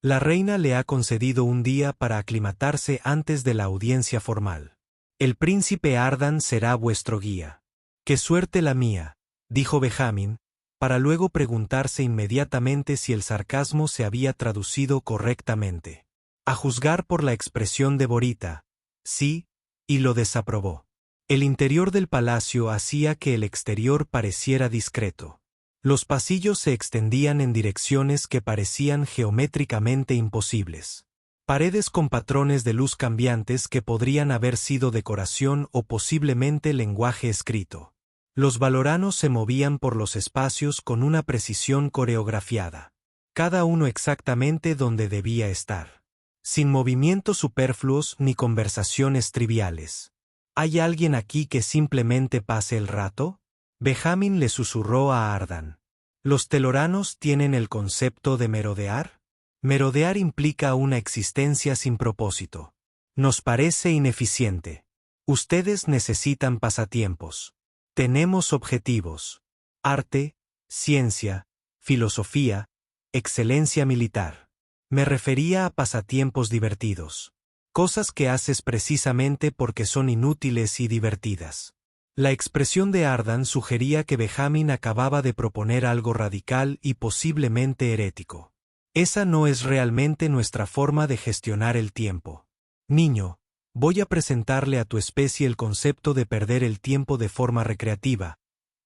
La reina le ha concedido un día para aclimatarse antes de la audiencia formal. El príncipe Ardan será vuestro guía. ¡Qué suerte la mía!, dijo Benjamin, para luego preguntarse inmediatamente si el sarcasmo se había traducido correctamente. A juzgar por la expresión de Borita, sí, y lo desaprobó. El interior del palacio hacía que el exterior pareciera discreto. Los pasillos se extendían en direcciones que parecían geométricamente imposibles. Paredes con patrones de luz cambiantes que podrían haber sido decoración o posiblemente lenguaje escrito. Los valoranos se movían por los espacios con una precisión coreografiada. Cada uno exactamente donde debía estar. Sin movimientos superfluos ni conversaciones triviales. ¿Hay alguien aquí que simplemente pase el rato? Benjamin le susurró a Ardan. ¿Los teloranos tienen el concepto de merodear? Merodear implica una existencia sin propósito. Nos parece ineficiente. Ustedes necesitan pasatiempos. Tenemos objetivos. Arte, ciencia, filosofía, excelencia militar. Me refería a pasatiempos divertidos. Cosas que haces precisamente porque son inútiles y divertidas. La expresión de Ardan sugería que Benjamin acababa de proponer algo radical y posiblemente herético. Esa no es realmente nuestra forma de gestionar el tiempo. Niño, voy a presentarle a tu especie el concepto de perder el tiempo de forma recreativa,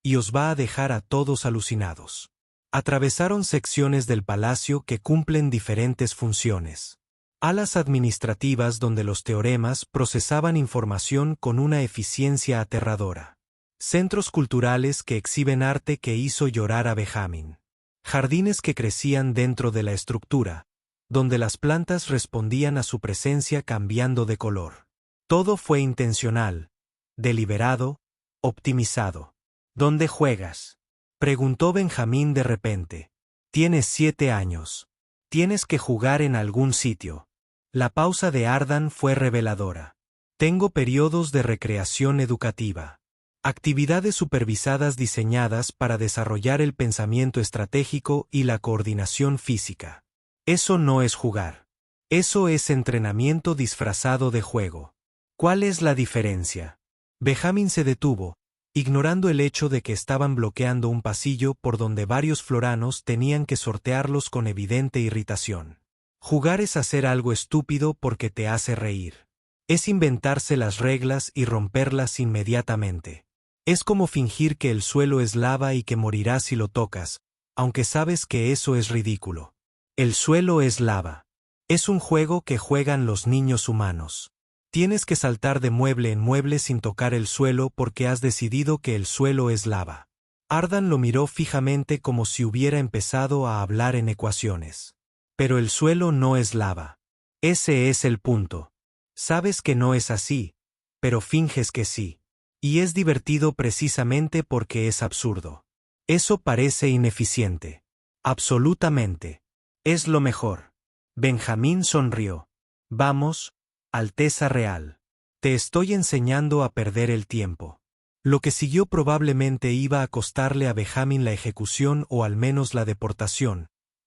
y os va a dejar a todos alucinados. Atravesaron secciones del palacio que cumplen diferentes funciones. Alas administrativas donde los teoremas procesaban información con una eficiencia aterradora. Centros culturales que exhiben arte que hizo llorar a Benjamin. Jardines que crecían dentro de la estructura, donde las plantas respondían a su presencia cambiando de color. Todo fue intencional, deliberado, optimizado. ¿Dónde juegas?, preguntó Benjamin de repente. Tienes 7 años. Tienes que jugar en algún sitio. La pausa de Ardan fue reveladora. Tengo periodos de recreación educativa. Actividades supervisadas diseñadas para desarrollar el pensamiento estratégico y la coordinación física. Eso no es jugar. Eso es entrenamiento disfrazado de juego. ¿Cuál es la diferencia? Benjamin se detuvo, ignorando el hecho de que estaban bloqueando un pasillo por donde varios floranos tenían que sortearlos con evidente irritación. Jugar es hacer algo estúpido porque te hace reír. Es inventarse las reglas y romperlas inmediatamente. Es como fingir que el suelo es lava y que morirás si lo tocas, aunque sabes que eso es ridículo. El suelo es lava. Es un juego que juegan los niños humanos. Tienes que saltar de mueble en mueble sin tocar el suelo porque has decidido que el suelo es lava. Ardan lo miró fijamente como si hubiera empezado a hablar en ecuaciones. Pero el suelo no es lava. Ese es el punto. Sabes que no es así, pero finges que sí. Y es divertido precisamente porque es absurdo. Eso parece ineficiente. Absolutamente. Es lo mejor. Benjamin sonrió. Vamos, Alteza Real. Te estoy enseñando a perder el tiempo. Lo que siguió probablemente iba a costarle a Benjamin la ejecución o al menos la deportación,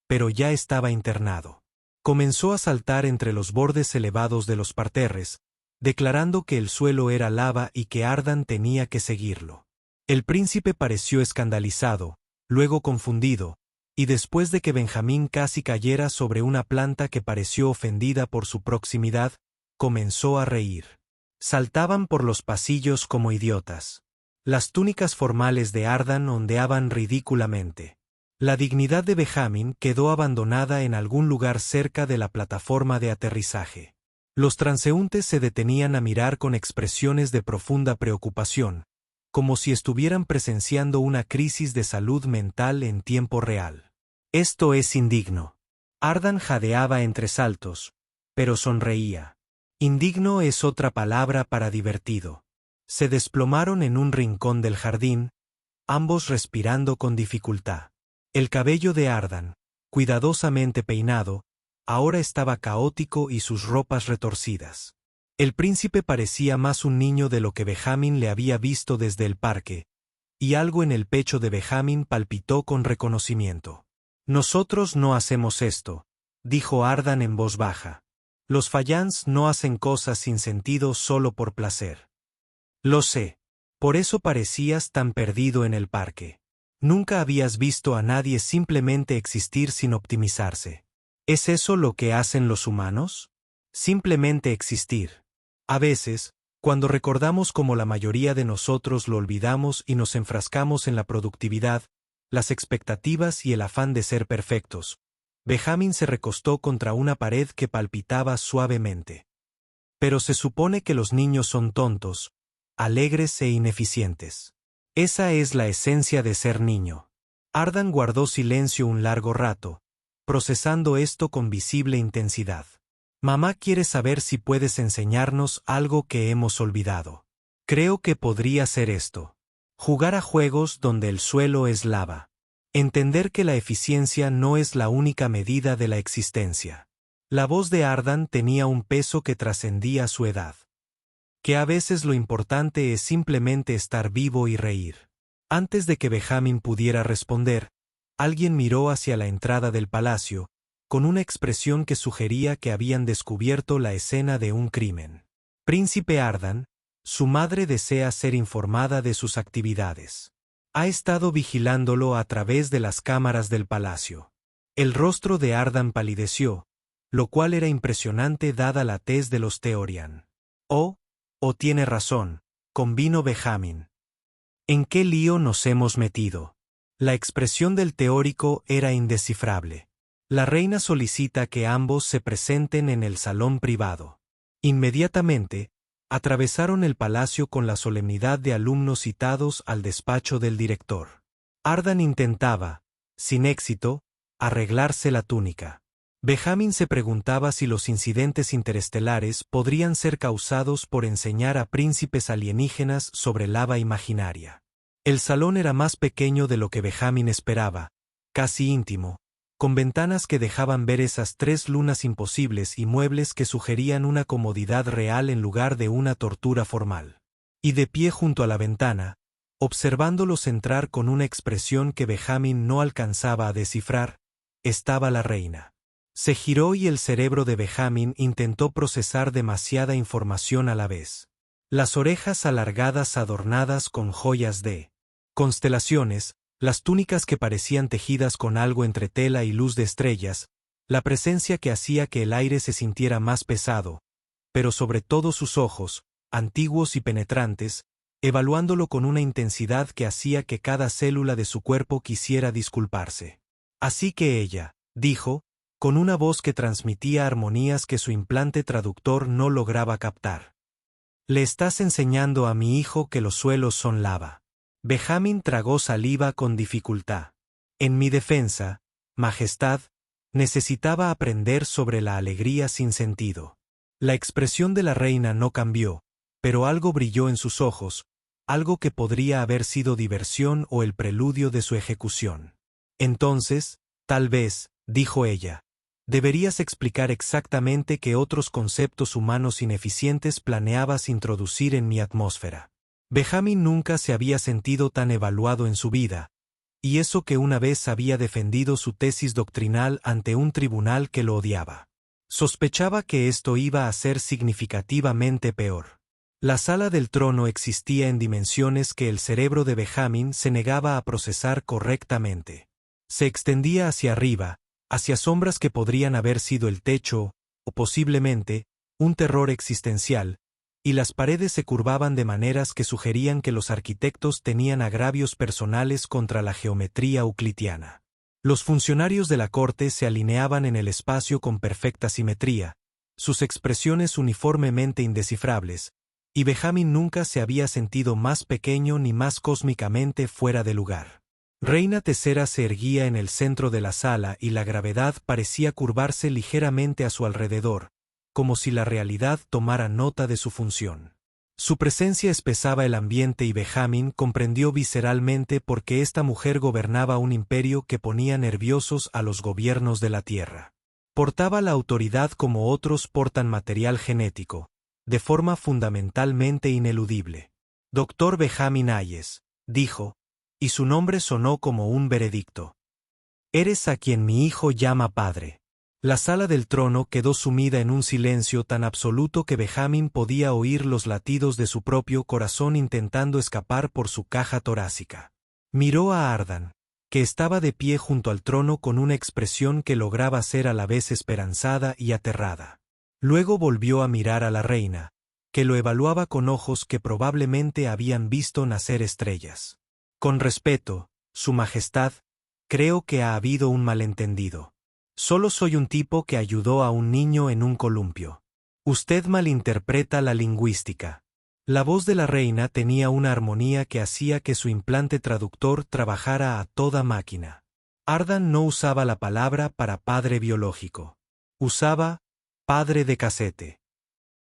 pero ya estaba internado. Comenzó a saltar entre los bordes elevados de los parterres, declarando que el suelo era lava y que Ardan tenía que seguirlo. El príncipe pareció escandalizado, luego confundido, y después de que Benjamin casi cayera sobre una planta que pareció ofendida por su proximidad, comenzó a reír. Saltaban por los pasillos como idiotas. Las túnicas formales de Ardan ondeaban ridículamente. La dignidad de Benjamin quedó abandonada en algún lugar cerca de la plataforma de aterrizaje. Los transeúntes se detenían a mirar con expresiones de profunda preocupación, como si estuvieran presenciando una crisis de salud mental en tiempo real. Esto es indigno. Ardan jadeaba entre saltos, pero sonreía. Indigno es otra palabra para divertido. Se desplomaron en un rincón del jardín, ambos respirando con dificultad. El cabello de Ardan, cuidadosamente peinado, ahora estaba caótico y sus ropas retorcidas. El príncipe parecía más un niño de lo que Benjamin le había visto desde el parque, y algo en el pecho de Benjamin palpitó con reconocimiento. Nosotros no hacemos esto, dijo Ardan en voz baja. Los Fayans no hacen cosas sin sentido solo por placer. Lo sé. Por eso parecías tan perdido en el parque. Nunca habías visto a nadie simplemente existir sin optimizarse. ¿Es eso lo que hacen los humanos? Simplemente existir. A veces, Cuando recordamos cómo la mayoría de nosotros lo olvidamos y nos enfrascamos en la productividad, las expectativas y el afán de ser perfectos, Benjamin se recostó contra una pared que palpitaba suavemente. Pero se supone que los niños son tontos, alegres e ineficientes. Esa es la esencia de ser niño. Ardan guardó silencio un largo rato, procesando esto con visible intensidad. Mamá quiere saber si puedes enseñarnos algo que hemos olvidado. Creo que podría ser esto. Jugar a juegos donde el suelo es lava. Entender que la eficiencia no es la única medida de la existencia. La voz de Ardan tenía un peso que trascendía su edad. Que a veces lo importante es simplemente estar vivo y reír. Antes de que Benjamin pudiera responder, alguien miró hacia la entrada del palacio, con una expresión que sugería que habían descubierto la escena de un crimen. Príncipe Ardan, su madre desea ser informada de sus actividades. Ha estado vigilándolo a través de las cámaras del palacio. El rostro de Ardan palideció, lo cual era impresionante dada la tez de los Theorian. Oh tiene razón, convino Benjamin. ¿En qué lío nos hemos metido? La expresión del teórico era indescifrable. La reina solicita que ambos se presenten en el salón privado. Inmediatamente, atravesaron el palacio con la solemnidad de alumnos citados al despacho del director. Ardan intentaba, sin éxito, arreglarse la túnica. Benjamin se preguntaba si los incidentes interestelares podrían ser causados por enseñar a príncipes alienígenas sobre lava imaginaria. El salón era más pequeño de lo que Benjamin esperaba, casi íntimo, con ventanas que dejaban ver esas 3 lunas imposibles y muebles que sugerían una comodidad real en lugar de una tortura formal. Y de pie junto a la ventana, observándolos entrar con una expresión que Benjamin no alcanzaba a descifrar, estaba la reina. Se giró y el cerebro de Benjamin intentó procesar demasiada información a la vez. Las orejas alargadas adornadas con joyas de constelaciones, las túnicas que parecían tejidas con algo entre tela y luz de estrellas, la presencia que hacía que el aire se sintiera más pesado, pero sobre todo sus ojos, antiguos y penetrantes, evaluándolo con una intensidad que hacía que cada célula de su cuerpo quisiera disculparse. Así que ella, dijo, con una voz que transmitía armonías que su implante traductor no lograba captar. Le estás enseñando a mi hijo que los suelos son lava. Benjamin tragó saliva con dificultad. En mi defensa, Majestad, necesitaba aprender sobre la alegría sin sentido. La expresión de la reina no cambió, pero algo brilló en sus ojos, algo que podría haber sido diversión o el preludio de su ejecución. Entonces, tal vez, dijo ella, deberías explicar exactamente qué otros conceptos humanos ineficientes planeabas introducir en mi atmósfera. Benjamin nunca se había sentido tan evaluado en su vida, y eso que una vez había defendido su tesis doctrinal ante un tribunal que lo odiaba. Sospechaba que esto iba a ser significativamente peor. La sala del trono existía en dimensiones que el cerebro de Benjamin se negaba a procesar correctamente. Se extendía hacia arriba, hacia sombras que podrían haber sido el techo, o posiblemente, un terror existencial, y las paredes se curvaban de maneras que sugerían que los arquitectos tenían agravios personales contra la geometría euclidiana. Los funcionarios de la corte se alineaban en el espacio con perfecta simetría, sus expresiones uniformemente indescifrables, y Benjamin nunca se había sentido más pequeño ni más cósmicamente fuera de lugar. Reina Tesera se erguía en el centro de la sala y la gravedad parecía curvarse ligeramente a su alrededor, como si la realidad tomara nota de su función. Su presencia espesaba el ambiente y Benjamin comprendió visceralmente por qué esta mujer gobernaba un imperio que ponía nerviosos a los gobiernos de la Tierra. Portaba la autoridad como otros portan material genético, de forma fundamentalmente ineludible. Dr. Benjamin Hayes, dijo, y su nombre sonó como un veredicto. Eres a quien mi hijo llama padre. La sala del trono quedó sumida en un silencio tan absoluto que Benjamin podía oír los latidos de su propio corazón intentando escapar por su caja torácica. Miró a Ardan, que estaba de pie junto al trono con una expresión que lograba ser a la vez esperanzada y aterrada. Luego volvió a mirar a la reina, que lo evaluaba con ojos que probablemente habían visto nacer estrellas. Con respeto, Su Majestad, creo que ha habido un malentendido. Solo soy un tipo que ayudó a un niño en un columpio. Usted malinterpreta la lingüística. La voz de la reina tenía una armonía que hacía que su implante traductor trabajara a toda máquina. Ardan no usaba la palabra para padre biológico. Usaba padre de casete.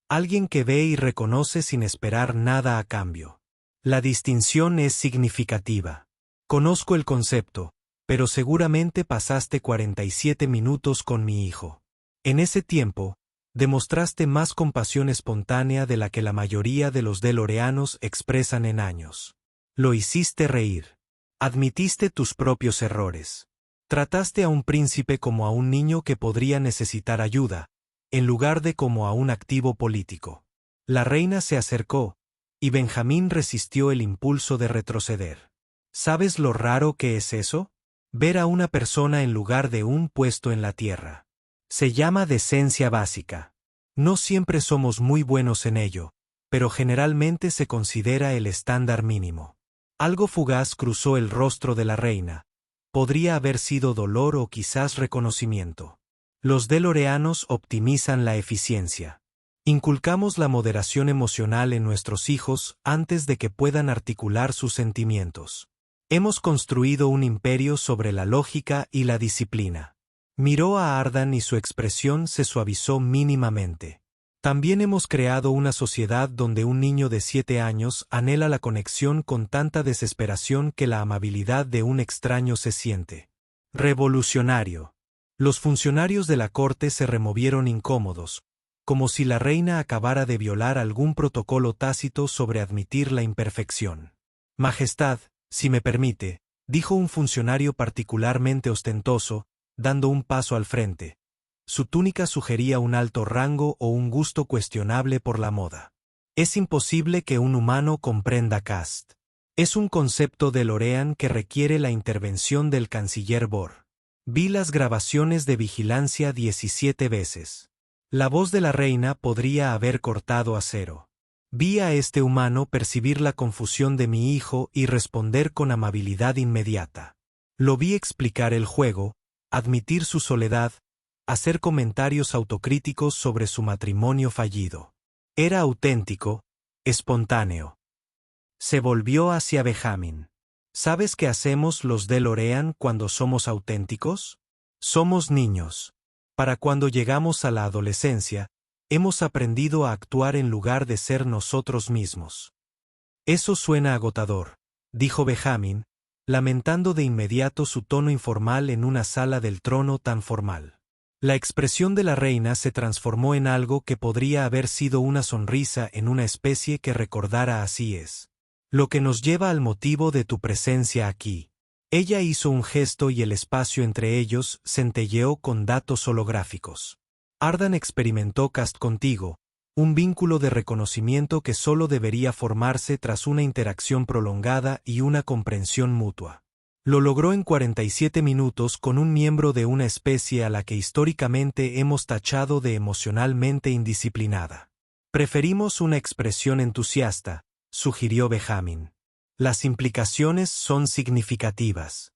Alguien que ve y reconoce sin esperar nada a cambio. La distinción es significativa. Conozco el concepto, pero seguramente pasaste 47 minutos con mi hijo. En ese tiempo, demostraste más compasión espontánea de la que la mayoría de los deloreanos expresan en años. Lo hiciste reír. Admitiste tus propios errores. Trataste a un príncipe como a un niño que podría necesitar ayuda, en lugar de como a un activo político. La reina se acercó, y Benjamín resistió el impulso de retroceder. ¿Sabes lo raro que es eso? Ver a una persona en lugar de un puesto en la tierra. Se llama decencia básica. No siempre somos muy buenos en ello, pero generalmente se considera el estándar mínimo. Algo fugaz cruzó el rostro de la reina. Podría haber sido dolor o quizás reconocimiento. Los deloreanos optimizan la eficiencia. Inculcamos la moderación emocional en nuestros hijos antes de que puedan articular sus sentimientos. Hemos construido un imperio sobre la lógica y la disciplina. Miró a Ardan y su expresión se suavizó mínimamente. También hemos creado una sociedad donde un niño de 7 años anhela la conexión con tanta desesperación que la amabilidad de un extraño se siente revolucionario. Los funcionarios de la corte se removieron incómodos, como si la reina acabara de violar algún protocolo tácito sobre admitir la imperfección. Majestad, si me permite, dijo un funcionario particularmente ostentoso, dando un paso al frente. Su túnica sugería un alto rango o un gusto cuestionable por la moda. Es imposible que un humano comprenda caste. Es un concepto de Lorean que requiere la intervención del canciller Bohr. Vi las grabaciones de vigilancia 17 veces. La voz de la reina podría haber cortado acero. Vi a este humano percibir la confusión de mi hijo y responder con amabilidad inmediata. Lo vi explicar el juego, admitir su soledad, hacer comentarios autocríticos sobre su matrimonio fallido. Era auténtico, espontáneo. Se volvió hacia Benjamín. ¿Sabes qué hacemos los delorean cuando somos auténticos? Somos niños. Para cuando llegamos a la adolescencia, hemos aprendido a actuar en lugar de ser nosotros mismos. Eso suena agotador, dijo Benjamín, lamentando de inmediato su tono informal en una sala del trono tan formal. La expresión de la reina se transformó en algo que podría haber sido una sonrisa en una especie que recordara así es. Lo que nos lleva al motivo de tu presencia aquí. Ella hizo un gesto y el espacio entre ellos centelleó con datos holográficos. Ardan experimentó caste contigo, un vínculo de reconocimiento que solo debería formarse tras una interacción prolongada y una comprensión mutua. Lo logró en 47 minutos con un miembro de una especie a la que históricamente hemos tachado de emocionalmente indisciplinada. Preferimos una expresión entusiasta, sugirió Benjamín. Las implicaciones son significativas.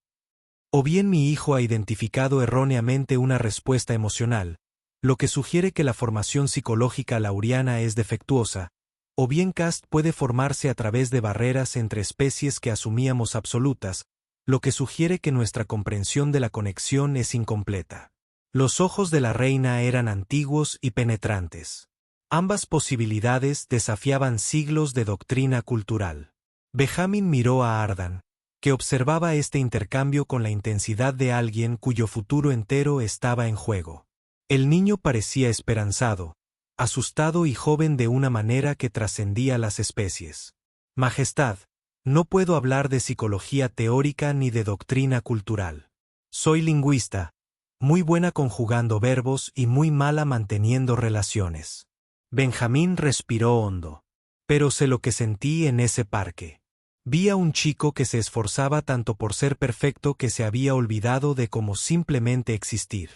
O bien mi hijo ha identificado erróneamente una respuesta emocional, lo que sugiere que la formación psicológica lauriana es defectuosa, o bien caste puede formarse a través de barreras entre especies que asumíamos absolutas, lo que sugiere que nuestra comprensión de la conexión es incompleta. Los ojos de la reina eran antiguos y penetrantes. Ambas posibilidades desafiaban siglos de doctrina cultural. Benjamín miró a Ardan, que observaba este intercambio con la intensidad de alguien cuyo futuro entero estaba en juego. El niño parecía esperanzado, asustado y joven de una manera que trascendía las especies. Majestad, no puedo hablar de psicología teórica ni de doctrina cultural. Soy lingüista, muy buena conjugando verbos y muy mala manteniendo relaciones. Benjamín respiró hondo. Pero sé lo que sentí en ese parque. Vi a un chico que se esforzaba tanto por ser perfecto que se había olvidado de cómo simplemente existir.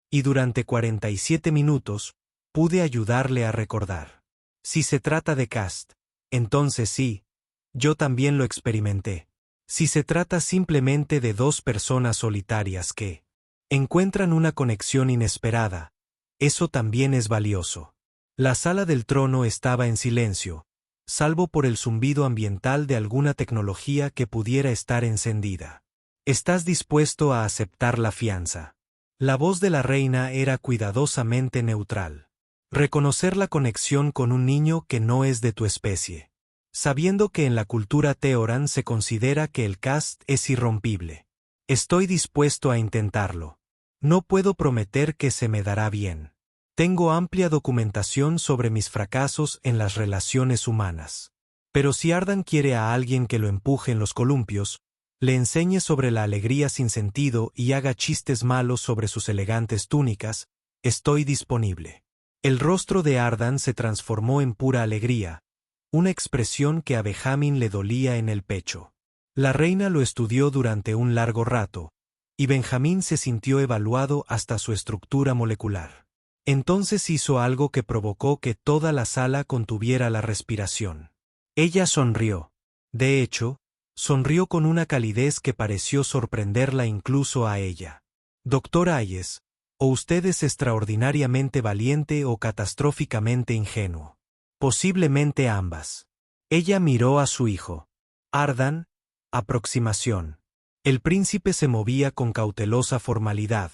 Y durante 47 minutos, pude ayudarle a recordar. Si se trata de Cast, entonces sí, yo también lo experimenté. Si se trata simplemente de dos personas solitarias que encuentran una conexión inesperada, eso también es valioso. La sala del trono estaba en silencio, salvo por el zumbido ambiental de alguna tecnología que pudiera estar encendida. ¿Estás dispuesto a aceptar la fianza? La voz de la reina era cuidadosamente neutral. Reconocer la conexión con un niño que no es de tu especie. Sabiendo que en la cultura Teoran se considera que el Cast es irrompible. Estoy dispuesto a intentarlo. No puedo prometer que se me dará bien. Tengo amplia documentación sobre mis fracasos en las relaciones humanas. Pero si Ardan quiere a alguien que lo empuje en los columpios, le enseñe sobre la alegría sin sentido y haga chistes malos sobre sus elegantes túnicas, estoy disponible. El rostro de Ardan se transformó en pura alegría, una expresión que a Benjamin le dolía en el pecho. La reina lo estudió durante un largo rato, y Benjamín se sintió evaluado hasta su estructura molecular. Entonces hizo algo que provocó que toda la sala contuviera la respiración. Ella sonrió. De hecho, sonrió con una calidez que pareció sorprenderla incluso a ella. Doctor Hayes, o usted es extraordinariamente valiente o catastróficamente ingenuo. Posiblemente ambas. Ella miró a su hijo. Ardan, aproximación. El príncipe se movía con cautelosa formalidad,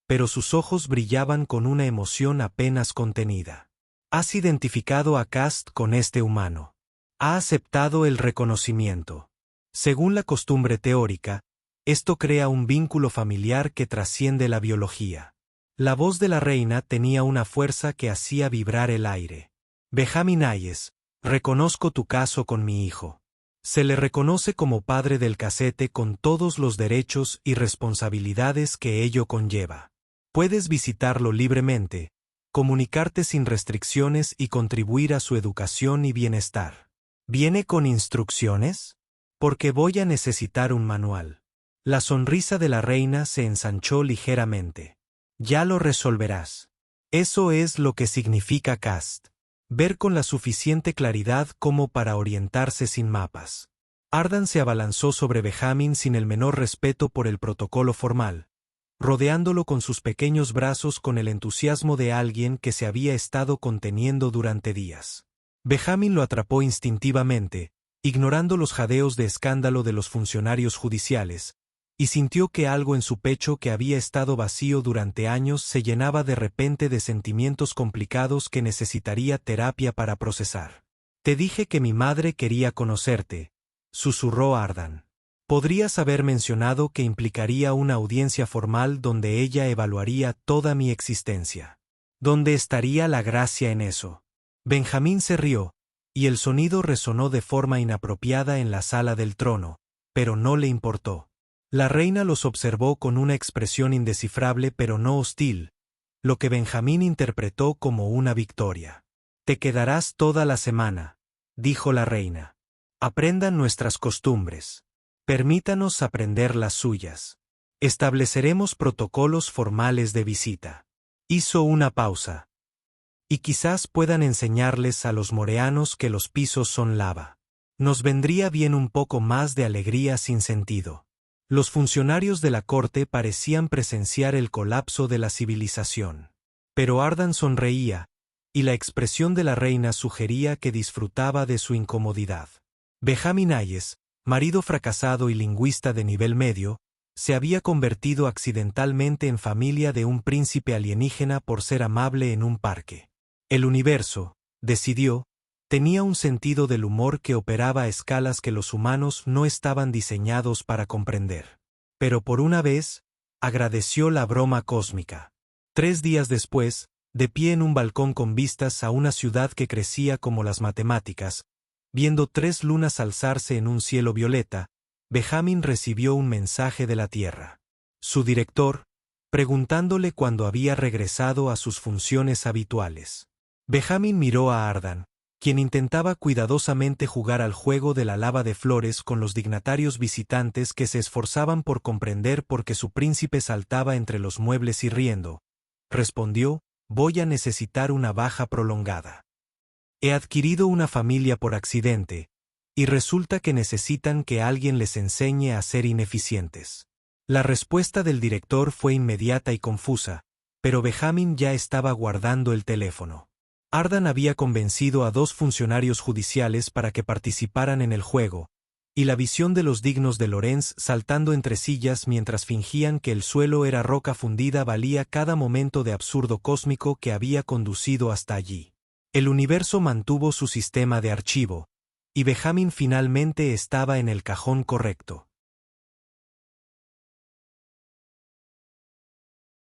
pero sus ojos brillaban con una emoción apenas contenida. Has identificado a Cast con este humano. Ha aceptado el reconocimiento. Según la costumbre teórica, esto crea un vínculo familiar que trasciende la biología. La voz de la reina tenía una fuerza que hacía vibrar el aire. Benjamin Hayes, reconozco tu caso con mi hijo. Se le reconoce como padre del casete con todos los derechos y responsabilidades que ello conlleva. Puedes visitarlo libremente, comunicarte sin restricciones y contribuir a su educación y bienestar. ¿Viene con instrucciones? Porque voy a necesitar un manual. La sonrisa de la reina se ensanchó ligeramente. Ya lo resolverás. Eso es lo que significa Cast. Ver con la suficiente claridad como para orientarse sin mapas. Ardan se abalanzó sobre Benjamin sin el menor respeto por el protocolo formal, rodeándolo con sus pequeños brazos con el entusiasmo de alguien que se había estado conteniendo durante días. Benjamin lo atrapó instintivamente, ignorando los jadeos de escándalo de los funcionarios judiciales, y sintió que algo en su pecho que había estado vacío durante años se llenaba de repente de sentimientos complicados que necesitaría terapia para procesar. Te dije que mi madre quería conocerte, susurró Ardan. Podrías haber mencionado que implicaría una audiencia formal donde ella evaluaría toda mi existencia. ¿Dónde estaría la gracia en eso? Benjamín se rió, y el sonido resonó de forma inapropiada en la sala del trono, pero no le importó. La reina los observó con una expresión indescifrable pero no hostil, lo que Benjamín interpretó como una victoria. Te quedarás toda la semana, dijo la reina. Aprendan nuestras costumbres. Permítanos aprender las suyas. Estableceremos protocolos formales de visita. Hizo una pausa. Y quizás puedan enseñarles a los moreanos que los pisos son lava. Nos vendría bien un poco más de alegría sin sentido. Los funcionarios de la corte parecían presenciar el colapso de la civilización. Pero Ardan sonreía, y la expresión de la reina sugería que disfrutaba de su incomodidad. Benjamin Hayes, marido fracasado y lingüista de nivel medio, se había convertido accidentalmente en familia de un príncipe alienígena por ser amable en un parque. El universo, decidió, tenía un sentido del humor que operaba a escalas que los humanos no estaban diseñados para comprender. Pero por una vez, agradeció la broma cósmica. 3 días después, de pie en un balcón con vistas a una ciudad que crecía como las matemáticas, viendo 3 lunas alzarse en un cielo violeta, Benjamin recibió un mensaje de la Tierra. Su director, preguntándole cuándo había regresado a sus funciones habituales. Benjamin miró a Ardan, quien intentaba cuidadosamente jugar al juego de la lava de flores con los dignatarios visitantes que se esforzaban por comprender por qué su príncipe saltaba entre los muebles y riendo. Respondió, voy a necesitar una baja prolongada. He adquirido una familia por accidente, y resulta que necesitan que alguien les enseñe a ser ineficientes. La respuesta del director fue inmediata y confusa, pero Benjamin ya estaba guardando el teléfono. Ardan había convencido a 2 funcionarios judiciales para que participaran en el juego, y la visión de los dignos de Lorenz saltando entre sillas mientras fingían que el suelo era roca fundida valía cada momento de absurdo cósmico que había conducido hasta allí. El universo mantuvo su sistema de archivo, y Benjamin finalmente estaba en el cajón correcto.